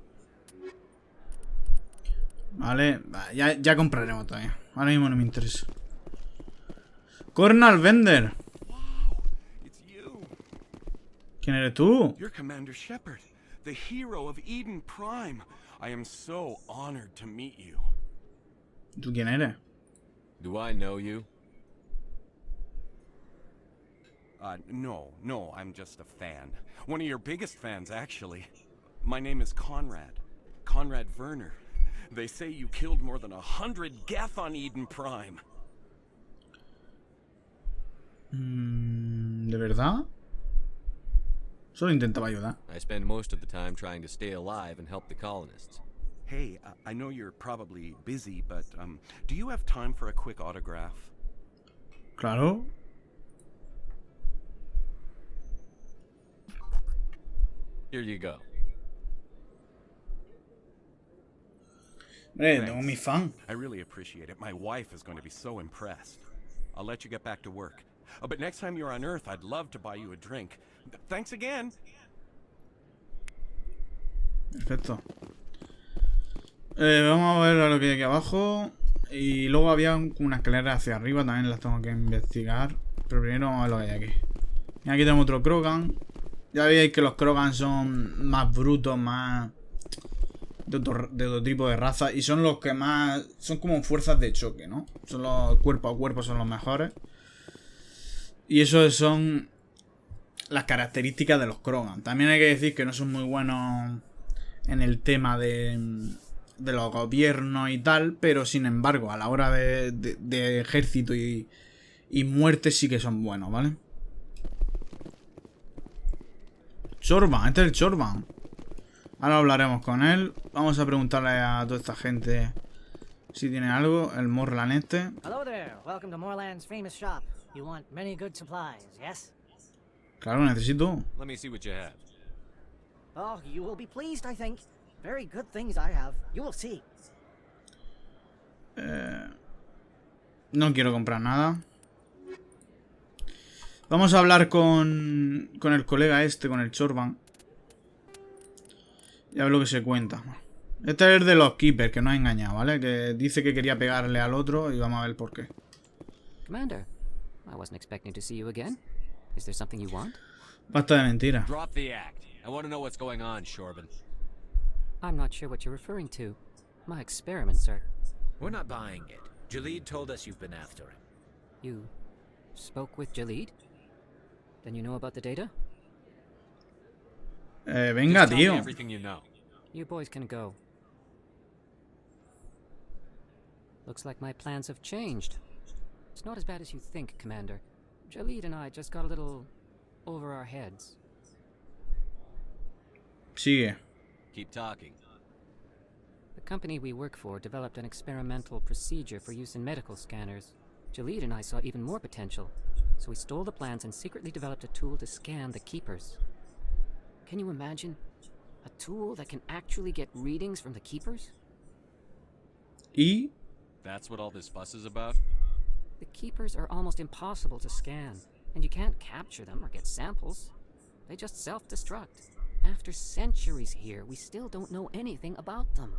Vale, ya compraremos todavía. Ahora mismo no me interesa. Cornal Vender. ¿Quién eres tú? You're Commander Shepard, the hero of Eden Prime. I am so honored to meet you. ¿Tú quién eres? Do I know you? No, I'm just a fan. One of your biggest fans, actually. My name is Conrad. Conrad Werner. They say you killed more than 100 Geth on Eden Prime. ¿De verdad? Solo intentaba ayudar. I spend most of the time trying to stay alive and help the colonists. Hey, I know you're probably busy, but do you have time for a quick autograph? Claro. Here you go. Tengo mi fan. I really appreciate it. My wife is going to be so impressed. I'll let you get back to work. But next time you're on Earth, I'd love to buy you a drink. Thanks again. Perfecto. Vamos a ver lo que hay aquí abajo. Y luego había una escalera hacia arriba. También las tengo que investigar. Pero primero vamos a ver lo que hay aquí. Y aquí tenemos otro Krogan. Ya veis que los Krogan son más brutos, más... De otro tipo de raza. Y son los que más... Son como fuerzas de choque, ¿no? Son los cuerpo a cuerpo, son los mejores. Y eso son las características de los Krogan. También hay que decir que no son muy buenos en el tema de los gobiernos y tal. Pero sin embargo, a la hora de ejército y muerte sí que son buenos, ¿vale? Chorban, este es el Chorban. Ahora hablaremos con él. Vamos a preguntarle a toda esta gente si tiene algo. El Morlan este. Hello there. Welcome to Morland's famous shop. You want many good supplies, yes? Claro, necesito. Let me see what you have. Oh, you will be pleased, I think. Very good things I have. You will see. No quiero comprar nada. Vamos a hablar con el colega este, con el Chorban. Y a ver lo que se cuenta. Este es el de los Keepers, que nos ha engañado, ¿vale? Que dice que quería pegarle al otro y vamos a ver por qué. Commander, I wasn't expecting to see you again. Is there something you want? Basta de mentira. Drop the act. I want to know what's going on, Shorban. I'm not sure what you're referring to. My experiments are... We're not buying it. Jalid told us you've been after him. You spoke with Jalid? Then you know about the data? Venga, tío. Everything you know. You boys can go. Looks like my plans have changed. It's not as bad as you think, Commander. Jalid and I just got a little over our heads. Sigue. Keep talking. The company we work for developed an experimental procedure for use in medical scanners. Jalid and I saw even more potential, so we stole the plans and secretly developed a tool to scan the Keepers. Can you imagine? A tool that can actually get readings from the Keepers? ¿Y? That's what all this fuss is about? The Keepers are almost impossible to scan, and you can't capture them or get samples. They just self-destruct. After centuries here, we still don't know anything about them.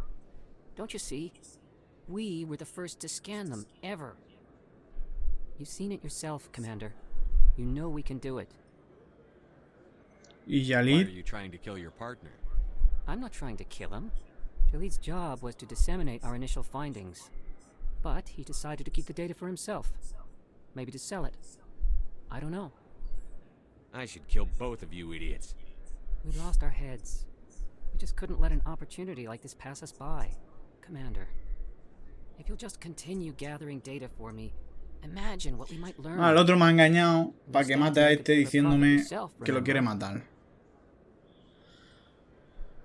Don't you see? We were the first to scan them, ever. You've seen it yourself, Commander. You know we can do it. ¿Y Why are Jalid? you trying to kill your partner? I'm not trying to kill him. Jalid's job was to disseminate our initial findings. But he decided to keep the data for himself. Maybe to sell it. I don't know. I should kill both of you idiots. We lost our heads. We just couldn't let an opportunity like this pass us by. Commander, if you'll just continue gathering data for me, imagine what we might learn. Ah, el otro me ha engañado para que mate a este diciéndome que lo quiere matar.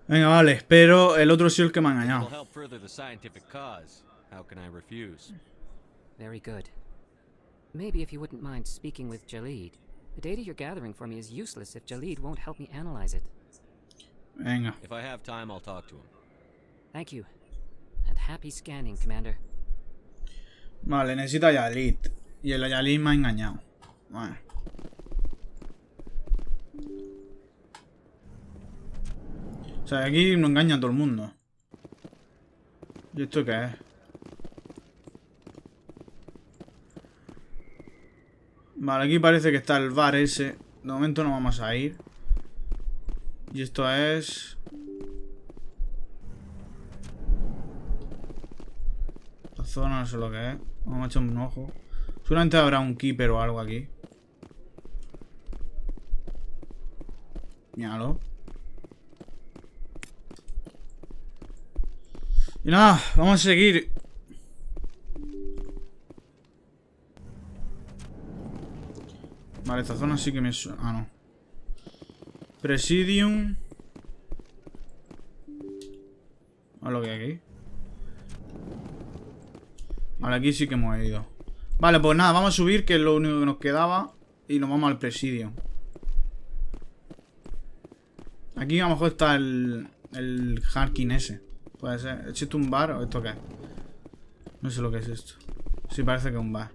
Venga, vale, pero el otro sí el que me ha engañado. It'll help further the scientific cause. How can I refuse? Very good. Maybe if you wouldn't mind speaking with Jalid. The data you're gathering for me is useless if Jalid won't help me analyze it. Venga. If I have time, I'll talk to him. Thank you. And happy scanning, Commander. Vale, necesito a Jalid. Y el Jalid me ha engañado. Bueno. O sea, aquí nos engaña a todo el mundo. ¿Y esto qué es? Vale, aquí parece que está el bar ese. De momento no vamos a ir. Y esto es... La zona no sé lo que es. Vamos a echar un ojo. Seguramente habrá un keeper o algo aquí. Míralo. Y nada, vamos a seguir. Vale, esta zona sí que me suena. Ah, no. Presidium. A lo que hay aquí. Vale, aquí sí que hemos ido. Vale, pues nada, vamos a subir, que es lo único que nos quedaba. Y nos vamos al Presidium. Aquí a lo mejor está el Harkin ese. Puede ser. ¿Es esto un bar o esto qué? No sé lo que es esto. Sí, parece que es un bar.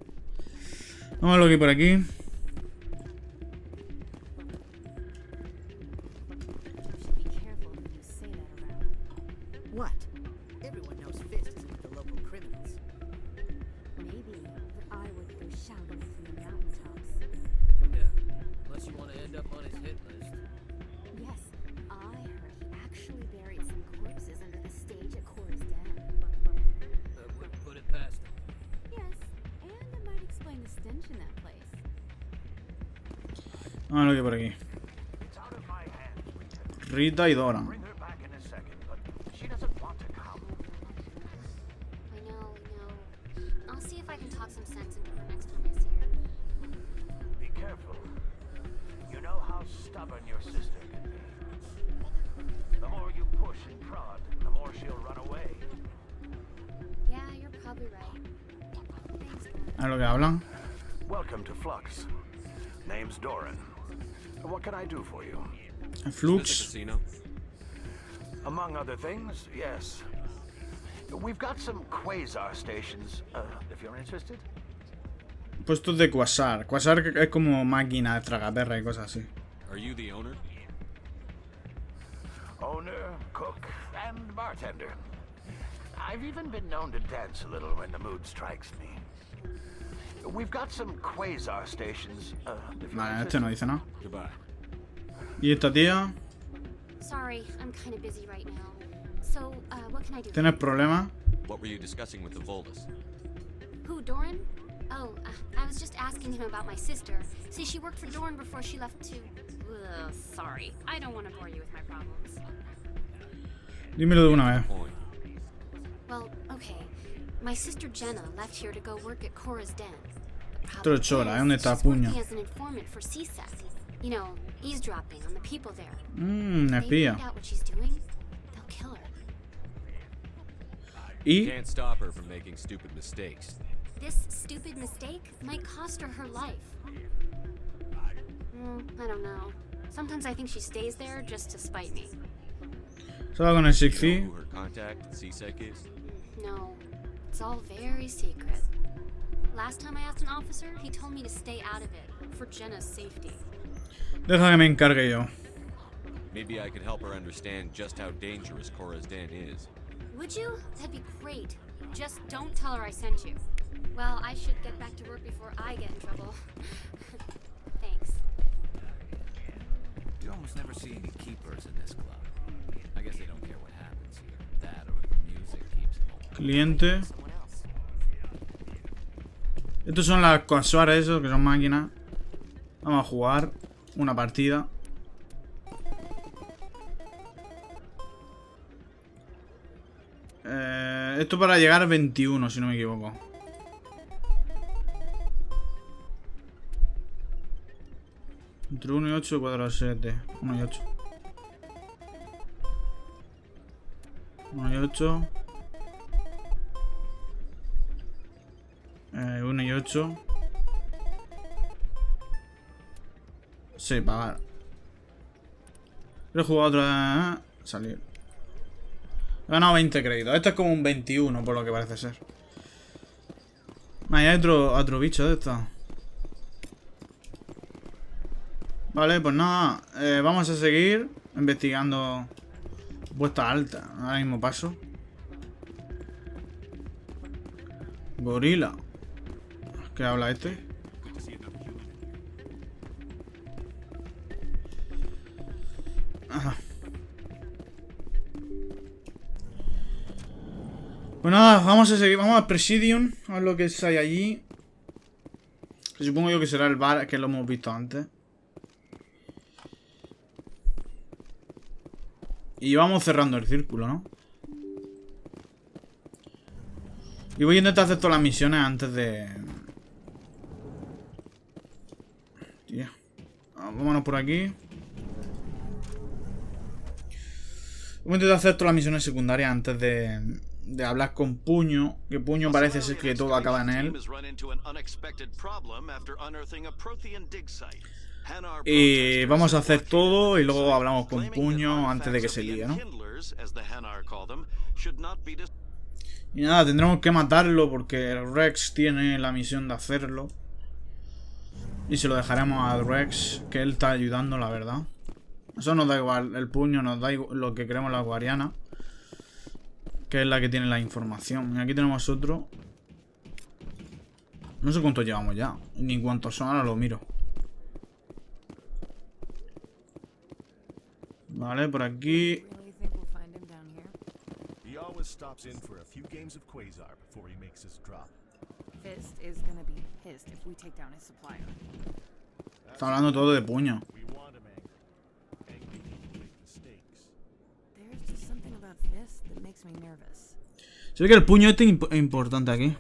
Vamos a ver lo que hay por aquí. What? Everyone knows Fist isn't with the local criminals. Maybe, but I would go shouting from the mountaintops. Yeah, unless you want to end up on his hit list. Yes, I heard he actually buried some corpses under the stage at Cora's Den. That wouldn't put it past him. Yes, and it might explain the stench in that place. Vamos a ver lo que hay por aquí. Rita y Dora. I'll see if I can talk some sense into her next time I see her. Be careful. You know how stubborn your sister can be. The more you push and prod, the more she'll run away. Yeah, you're probably right. Thanks, Dora. A ver lo que hablan. Welcome to Flux. Name's Doran. What can I do for you? Flux. Among other things, yes. We've got some quasar stations, if you're interested. Puestos de Quasar. Quasar es como máquina de tragaperra y cosas así. Are you the owner? Owner, cook, and bartender. I've even been known to dance a little when the mood strikes me. We've got some quasar stations, if you're Vale, este interested. no dice nada. Goodbye. ¿Y esta tía? Sorry, I'm kind of busy right now. So, what can I do? ¿Tienes problemas? What were you discussing with the Volus? Who, Doran? Oh, I was just asking him about my sister. See, she worked for Doran before she left to... Ugh, sorry, I don't want to bore you with my problems. Dímelo de una vez. Well, okay. My sister Jenna left here to go work at Cora's Den. Esto es chora, ¿eh? ¿Dónde está puño? She's working as an informant for CSEC. You know, eavesdropping on the people there. Mmm, If they espía. find out what she's doing, they'll kill her. You can't stop her from making stupid mistakes. This stupid mistake might cost her her life. I don't know. Sometimes I think she stays there just to spite me. ¿Se va con el You know 6C? who her contact at CSEC is? No, it's all very secret. Last time I asked an officer, he told me to stay out of it, for Jenna's safety. Deja que me encargue yo. Maybe I could help her understand just how dangerous Cora's Den is. Would you? That'd be great. Just don't tell her I sent you. Well, I should get back to work before I get in trouble. Thanks. You almost never see any keepers in this club. I guess they don't care what happens here. That or the music keeps them away. Cliente. Estos son las Quasar esos, que son máquinas. Vamos a jugar una partida. Esto para llegar a 21, si no me equivoco. Entre 1 y 8, 4 a 7. 1 y 8. 1 y 8. 1 y 8. Sí, pagar. He jugado otra vez. Salir. He ganado 20 créditos. Esto es como un 21, por lo que parece ser. Hay otro bicho de esto. Vale, pues nada. Vamos a seguir investigando puestas altas. Ahora mismo paso. Gorila. ¿Qué habla este? Ajá. Pues nada, vamos a seguir. Vamos al Presidium. A ver lo que hay allí. Que supongo yo que será el bar que lo hemos visto antes. Y vamos cerrando el círculo, ¿no? Y voy a intentar hacer todas las misiones antes de... Tía. Vámonos por aquí. Voy a intentar hacer todas las misiones secundarias antes de hablar con Puño. Que Puño parece ser que todo acaba en él. Y vamos a hacer todo y luego hablamos con Puño antes de que se líe, ¿no? Y nada, tendremos que matarlo porque Rex tiene la misión de hacerlo. Y se lo dejaremos a Rex, que él está ayudando, la verdad. Eso nos da igual, el Puño nos da igual lo que queremos la guariana, que es la que tiene la información. Y aquí tenemos otro. No sé cuántos llevamos ya, ni cuántos son, ahora lo miro. Vale, por aquí. Stops in for a few games of Quasar before he makes his drop. Fist is gonna be pissed if we take down his supplier. Está hablando todo de Puño. There's just something about Fist that makes me nervous. Se ve que el Puño este es importante aquí.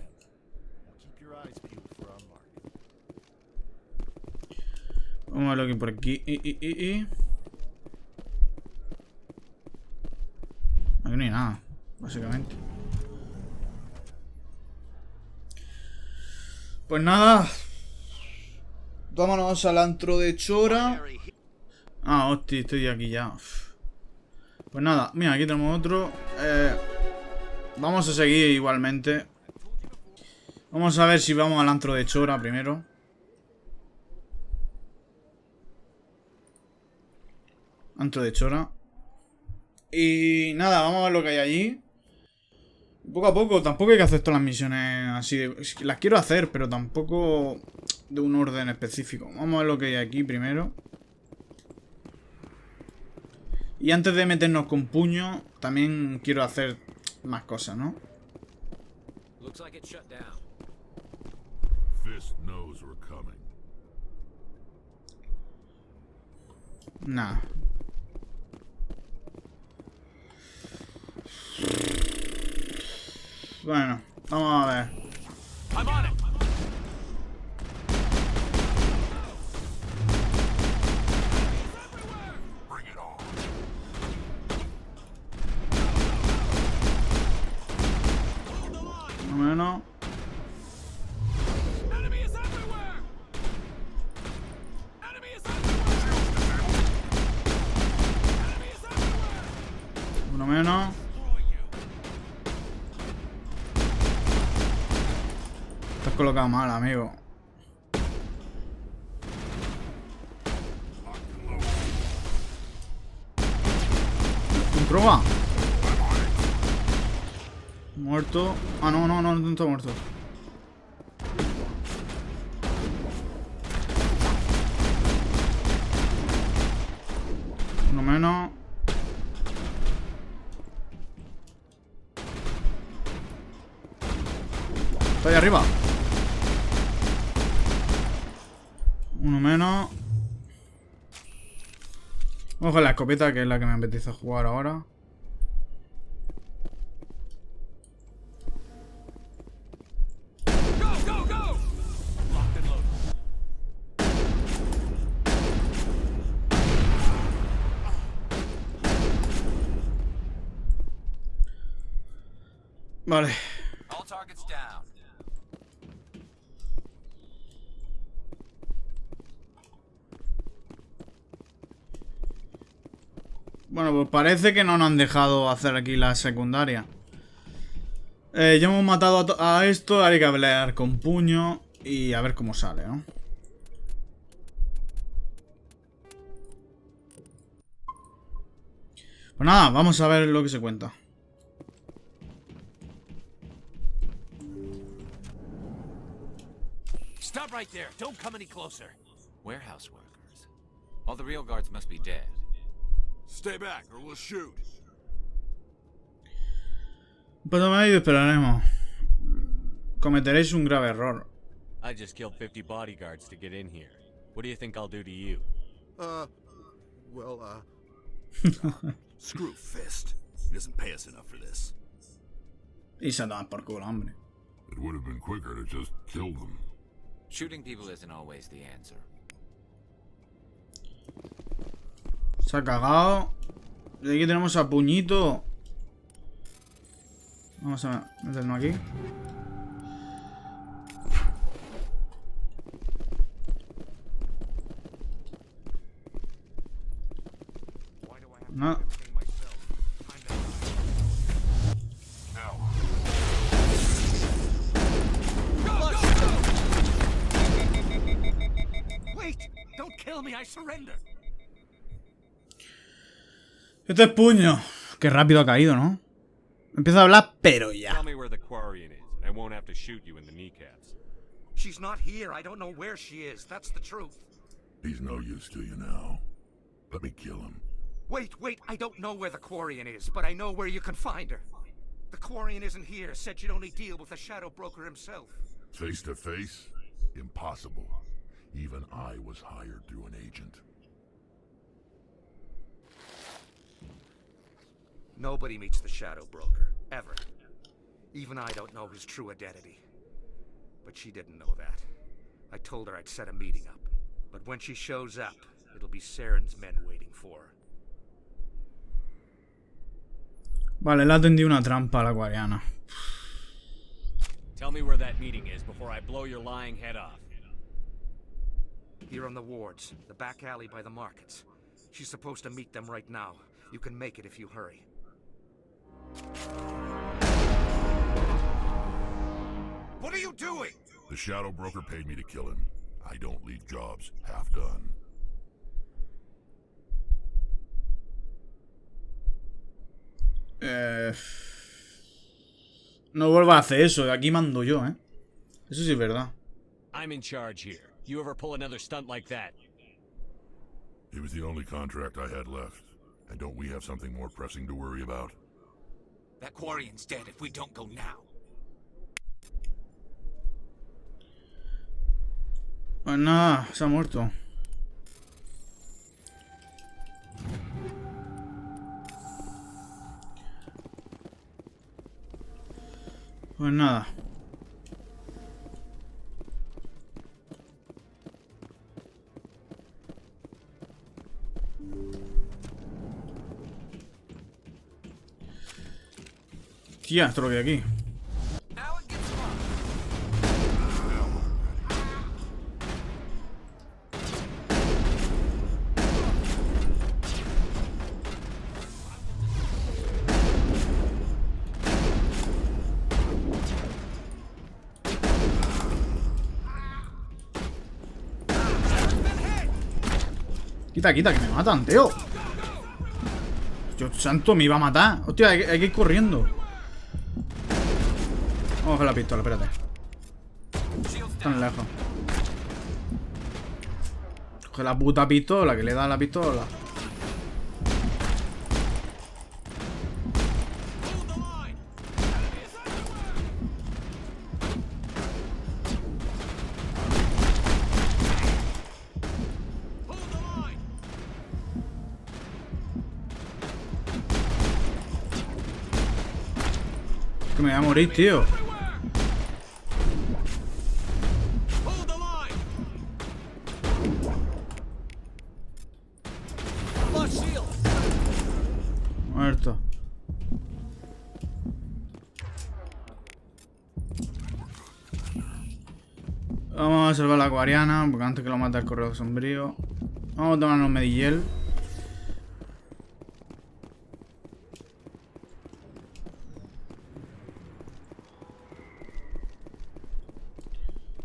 Vamos a verlo aquí por aquí. Aquí no hay nada, básicamente. Pues nada. Vámonos al antro de Chora. Ah, hostia, estoy aquí ya. Pues nada, mira, aquí tenemos otro. Vamos a seguir igualmente. Vamos a ver si vamos al antro de Chora primero. Antro de Chora. Y nada, vamos a ver lo que hay allí. Poco a poco, tampoco hay que hacer todas las misiones así de... Las quiero hacer, pero tampoco de un orden específico. Vamos a ver lo que hay aquí primero. Y antes de meternos con Puño, también quiero hacer más cosas, ¿no? Nah. Bueno, vamos a ver. Más o menos. Uno menos. Te has colocado mal, amigo. ¿Un proba? Muerto. Ah, no está muerto. Uno menos. Está ahí arriba. Uno menos. Vamos con la escopeta, que es la que me apetece jugar ahora. Vale. Bueno, pues parece que no nos han dejado hacer aquí la secundaria. Ya hemos matado a esto, ahora hay que hablar con Puño y a ver cómo sale, ¿no? Pues nada, vamos a ver lo que se cuenta. Stop right there. Don't come any closer. Warehouse workers. All the real guards must be dead. Stay back or we'll shoot. Pues me y esperaremos. Cometeréis un grave error. I just killed 50 bodyguards to get in here. What do you think I'll do to you? Screw Fist. He doesn't pay us enough for this. Y se da por culo, hombre. It would have been quicker to just kill them. Shooting people isn't always the answer. Se ha cagado. Y aquí tenemos a Puñito. Vamos a meternos aquí. No. Wait! Don't kill me, I surrender. Este es Puño. Qué rápido ha caído, ¿no? Empieza a hablar, pero ya. Tell me where the Quarian is, and I won't have to shoot you in the kneecaps. She's not here. I don't know where she is. That's the truth. He's no use to you now. Let me kill him. Wait, I don't know where the Quarian is, but I know where you can find her. The Quarian isn't here, said you'd only deal with the Shadow Broker himself. Face to face? Impossible. Even I was hired through an agent. Nobody meets the Shadow Broker, ever. Even I don't know his true identity. But she didn't know that. I told her I'd set a meeting up. But when she shows up, it'll be Saren's men waiting for her. Vale, le ha tendido una trampa a la Quariana. Tell me where that meeting is before I blow your lying head off. Here on the wards, the back alley by the markets. She's supposed to meet them right now. You can make it if you hurry. What are you doing? The Shadow Broker paid me to kill him. I don't leave jobs half done. No vuelva a hacer eso. De aquí mando yo, ¿eh? Eso sí es verdad. I'm in charge here. You ever pull another stunt like that? It was the only contract I had left. And don't we have something more pressing to worry about? That Quarian's dead if we don't go now. Pues nada, se ha muerto. Pues nada. Tía, esto lo que hay aquí. Quita, que me matan, tío. Dios santo, me iba a matar. Hostia, hay que ir corriendo. Vamos a coger la pistola, espérate. Tan lejos. Coge la puta pistola, que le da la pistola. Que me voy a morir, tío. Muerto. Vamos a salvar a la Quariana, porque antes que lo mate el correo sombrío. Vamos a tomarnos Medillel.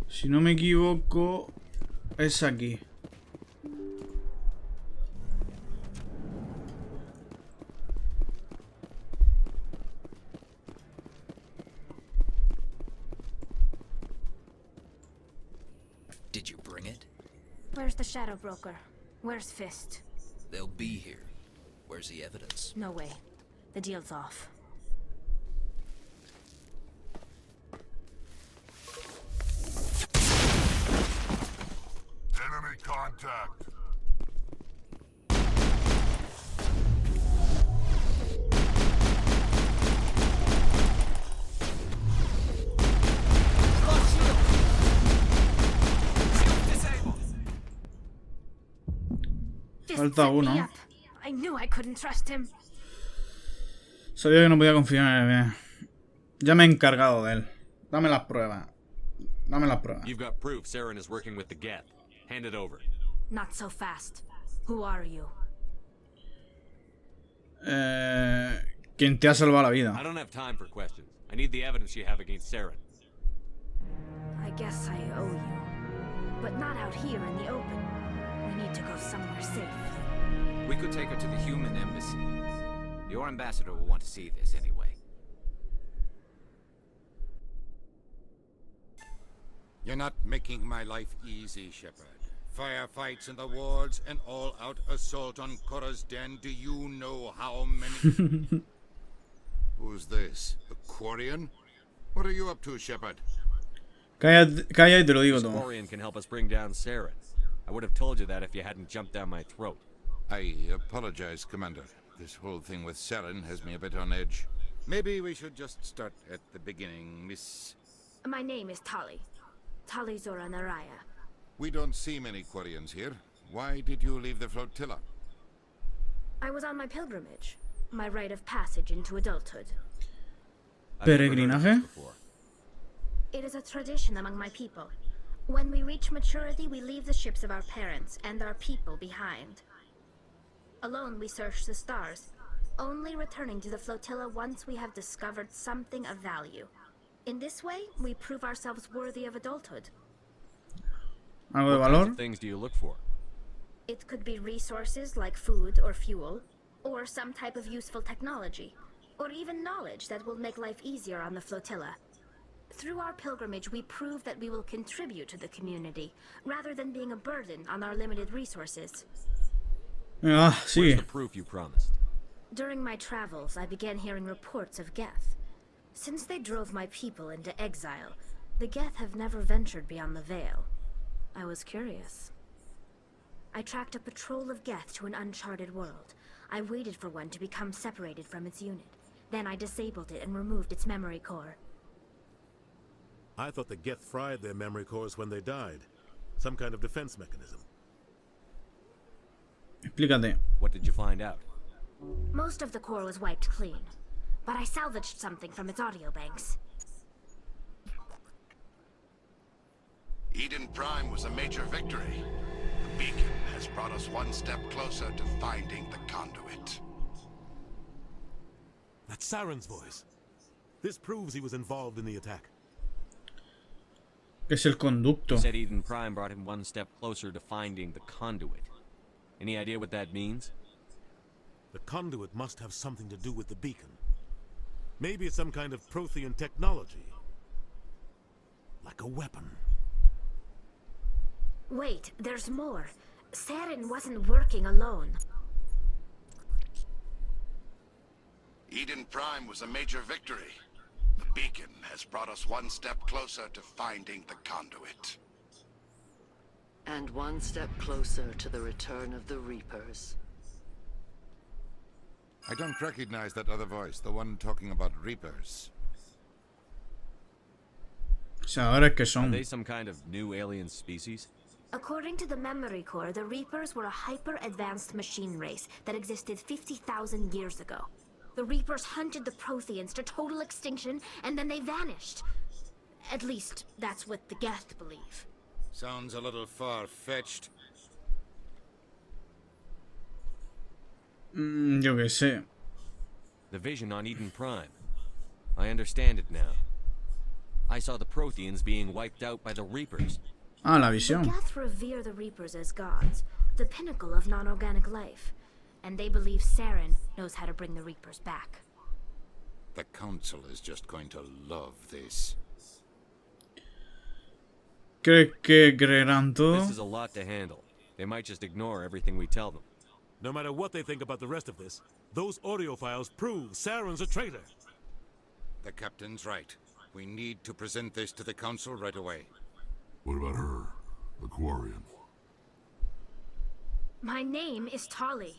Si no me equivoco, es aquí. Did you bring it? Where's the Shadow Broker? Where's Fist? They'll be here. Where's the evidence? No way. The deal's off. Enemy contact. Falta uno. I knew I couldn't trust him. Sabía que no podía confiar en él. Ya me he encargado de él. Dame las pruebas. Dame las pruebas. You've got proof Saren is working with the Geth. Hand it over. Not so fast. Who are you? Quien te ha salvado la vida. I don't have time for questions. I need the evidence you have against Saren. I guess I owe you. But not out here in the open. We need to go somewhere safe. We could take her to the human embassy. Your ambassador will want to see this anyway. You're not making my life easy, Shepard. Firefights in the wards, an all-out assault on Korra's den. Do you know how many... Who's this? A Quarian? What are you up to, Shepard? Calla y te lo digo todo. Quarian can help us bring down Saren. I would have told you that if you hadn't jumped down my throat. I apologize, Commander. This whole thing with Saren has me a bit on edge. Maybe we should just start at the beginning, Miss... My name is Tali. Tali Zora Naraya. We don't see many Quarians here. Why did you leave the flotilla? I was on my pilgrimage. My rite of passage into adulthood. Peregrinaje. It is a tradition among my people. When we reach maturity, we leave the ships of our parents and our people behind. Alone we search the stars, only returning to the flotilla once we have discovered something of value. In this way, we prove ourselves worthy of adulthood. ¿Algo de What valor? kinds of things do you look for? It could be resources like food or fuel, or some type of useful technology, or even knowledge that will make life easier on the flotilla. Through our pilgrimage, we prove that we will contribute to the community, rather than being a burden on our limited resources. Where's the proof you promised? During my travels, I began hearing reports of Geth. Since they drove my people into exile, the Geth have never ventured beyond the Veil. I was curious. I tracked a patrol of Geth to an uncharted world. I waited for one to become separated from its unit. Then I disabled it and removed its memory core. I thought the Geth fried their memory cores when they died. Some kind of defense mechanism. Explícate. What did you find out? Most of the core was wiped clean, but I salvaged something from its audio banks. Eden Prime was a major victory. The beacon has brought us one step closer to finding the conduit. That's Saren's voice. This proves he was involved in the attack. Es el conducto. You said Eden Prime brought him one step closer to finding the conduit. Any idea what that means? The conduit must have something to do with the beacon. Maybe it's some kind of Prothean technology. Like a weapon. Wait, there's more. Saren wasn't working alone. Eden Prime was a major victory. The beacon has brought us one step closer to finding the conduit. And one step closer to the return of the Reapers. I don't recognize that other voice, the one talking about Reapers. Are they some kind of new alien species? According to the memory core, the Reapers were a hyper-advanced machine race that existed 50,000 years ago. The Reapers hunted the Protheans to total extinction, and then they vanished. At least, that's what the Geth believe. Sounds a little far-fetched. Yo qué sé. The vision on Eden Prime. I understand it now. I saw the Protheans being wiped out by the Reapers. Ah, la The visión. Geth revere the Reapers as gods, the pinnacle of non-organic life. And they believe Saren knows how to bring the Reapers back. The Council is just going to love this. ¿Crees que creerán todo? This is a lot to handle. They might just ignore everything we tell them. No matter what they think about the rest of this, those audio files prove Saren's a traitor. The Captain's right. We need to present this to the Council right away. What about her? The Quarian? My name is Tali.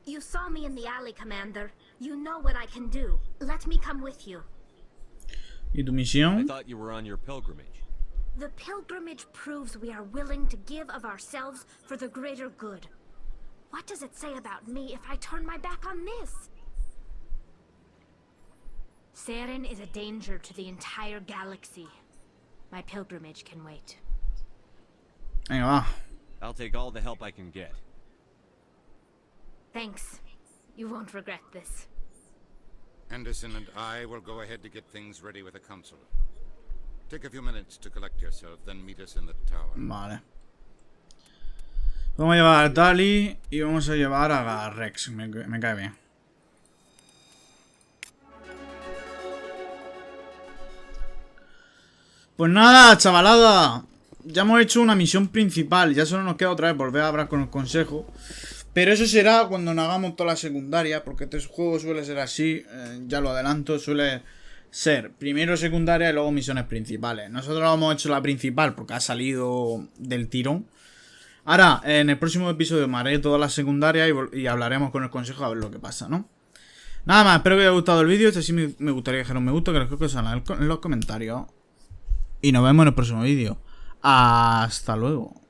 You saw me in the alley, Commander. You know what I can do. Let me come with you. ¿Y tu misión? I thought you were on your pilgrimage. The pilgrimage proves we are willing to give of ourselves for the greater good. What does it say about me if I turn my back on this? Saren is a danger to the entire galaxy. My pilgrimage can wait. Venga, va. I'll take all the help I can get. Thanks. You won't regret this. Anderson and I will go ahead to get things ready with the council. Take a few minutes to collect yourself, then meet us in the tower. Vale. Vamos a llevar a Dali y vamos a llevar a Rex. Me cae bien. Pues nada, chavalada. Ya hemos hecho una misión principal. Ya solo nos queda otra vez volver a hablar con el consejo. Pero eso será cuando nos hagamos toda la secundaria. Porque este juego suele ser así. Ya lo adelanto. Suele ser primero secundaria y luego misiones principales. Nosotros hemos hecho la principal porque ha salido del tirón. Ahora, en el próximo episodio me haré todas las secundarias y hablaremos con el consejo a ver lo que pasa, ¿no? Nada más, espero que os haya gustado el vídeo. Este sí me gustaría dejar un me gusta, que los que en los comentarios. Y nos vemos en el próximo vídeo. Hasta luego.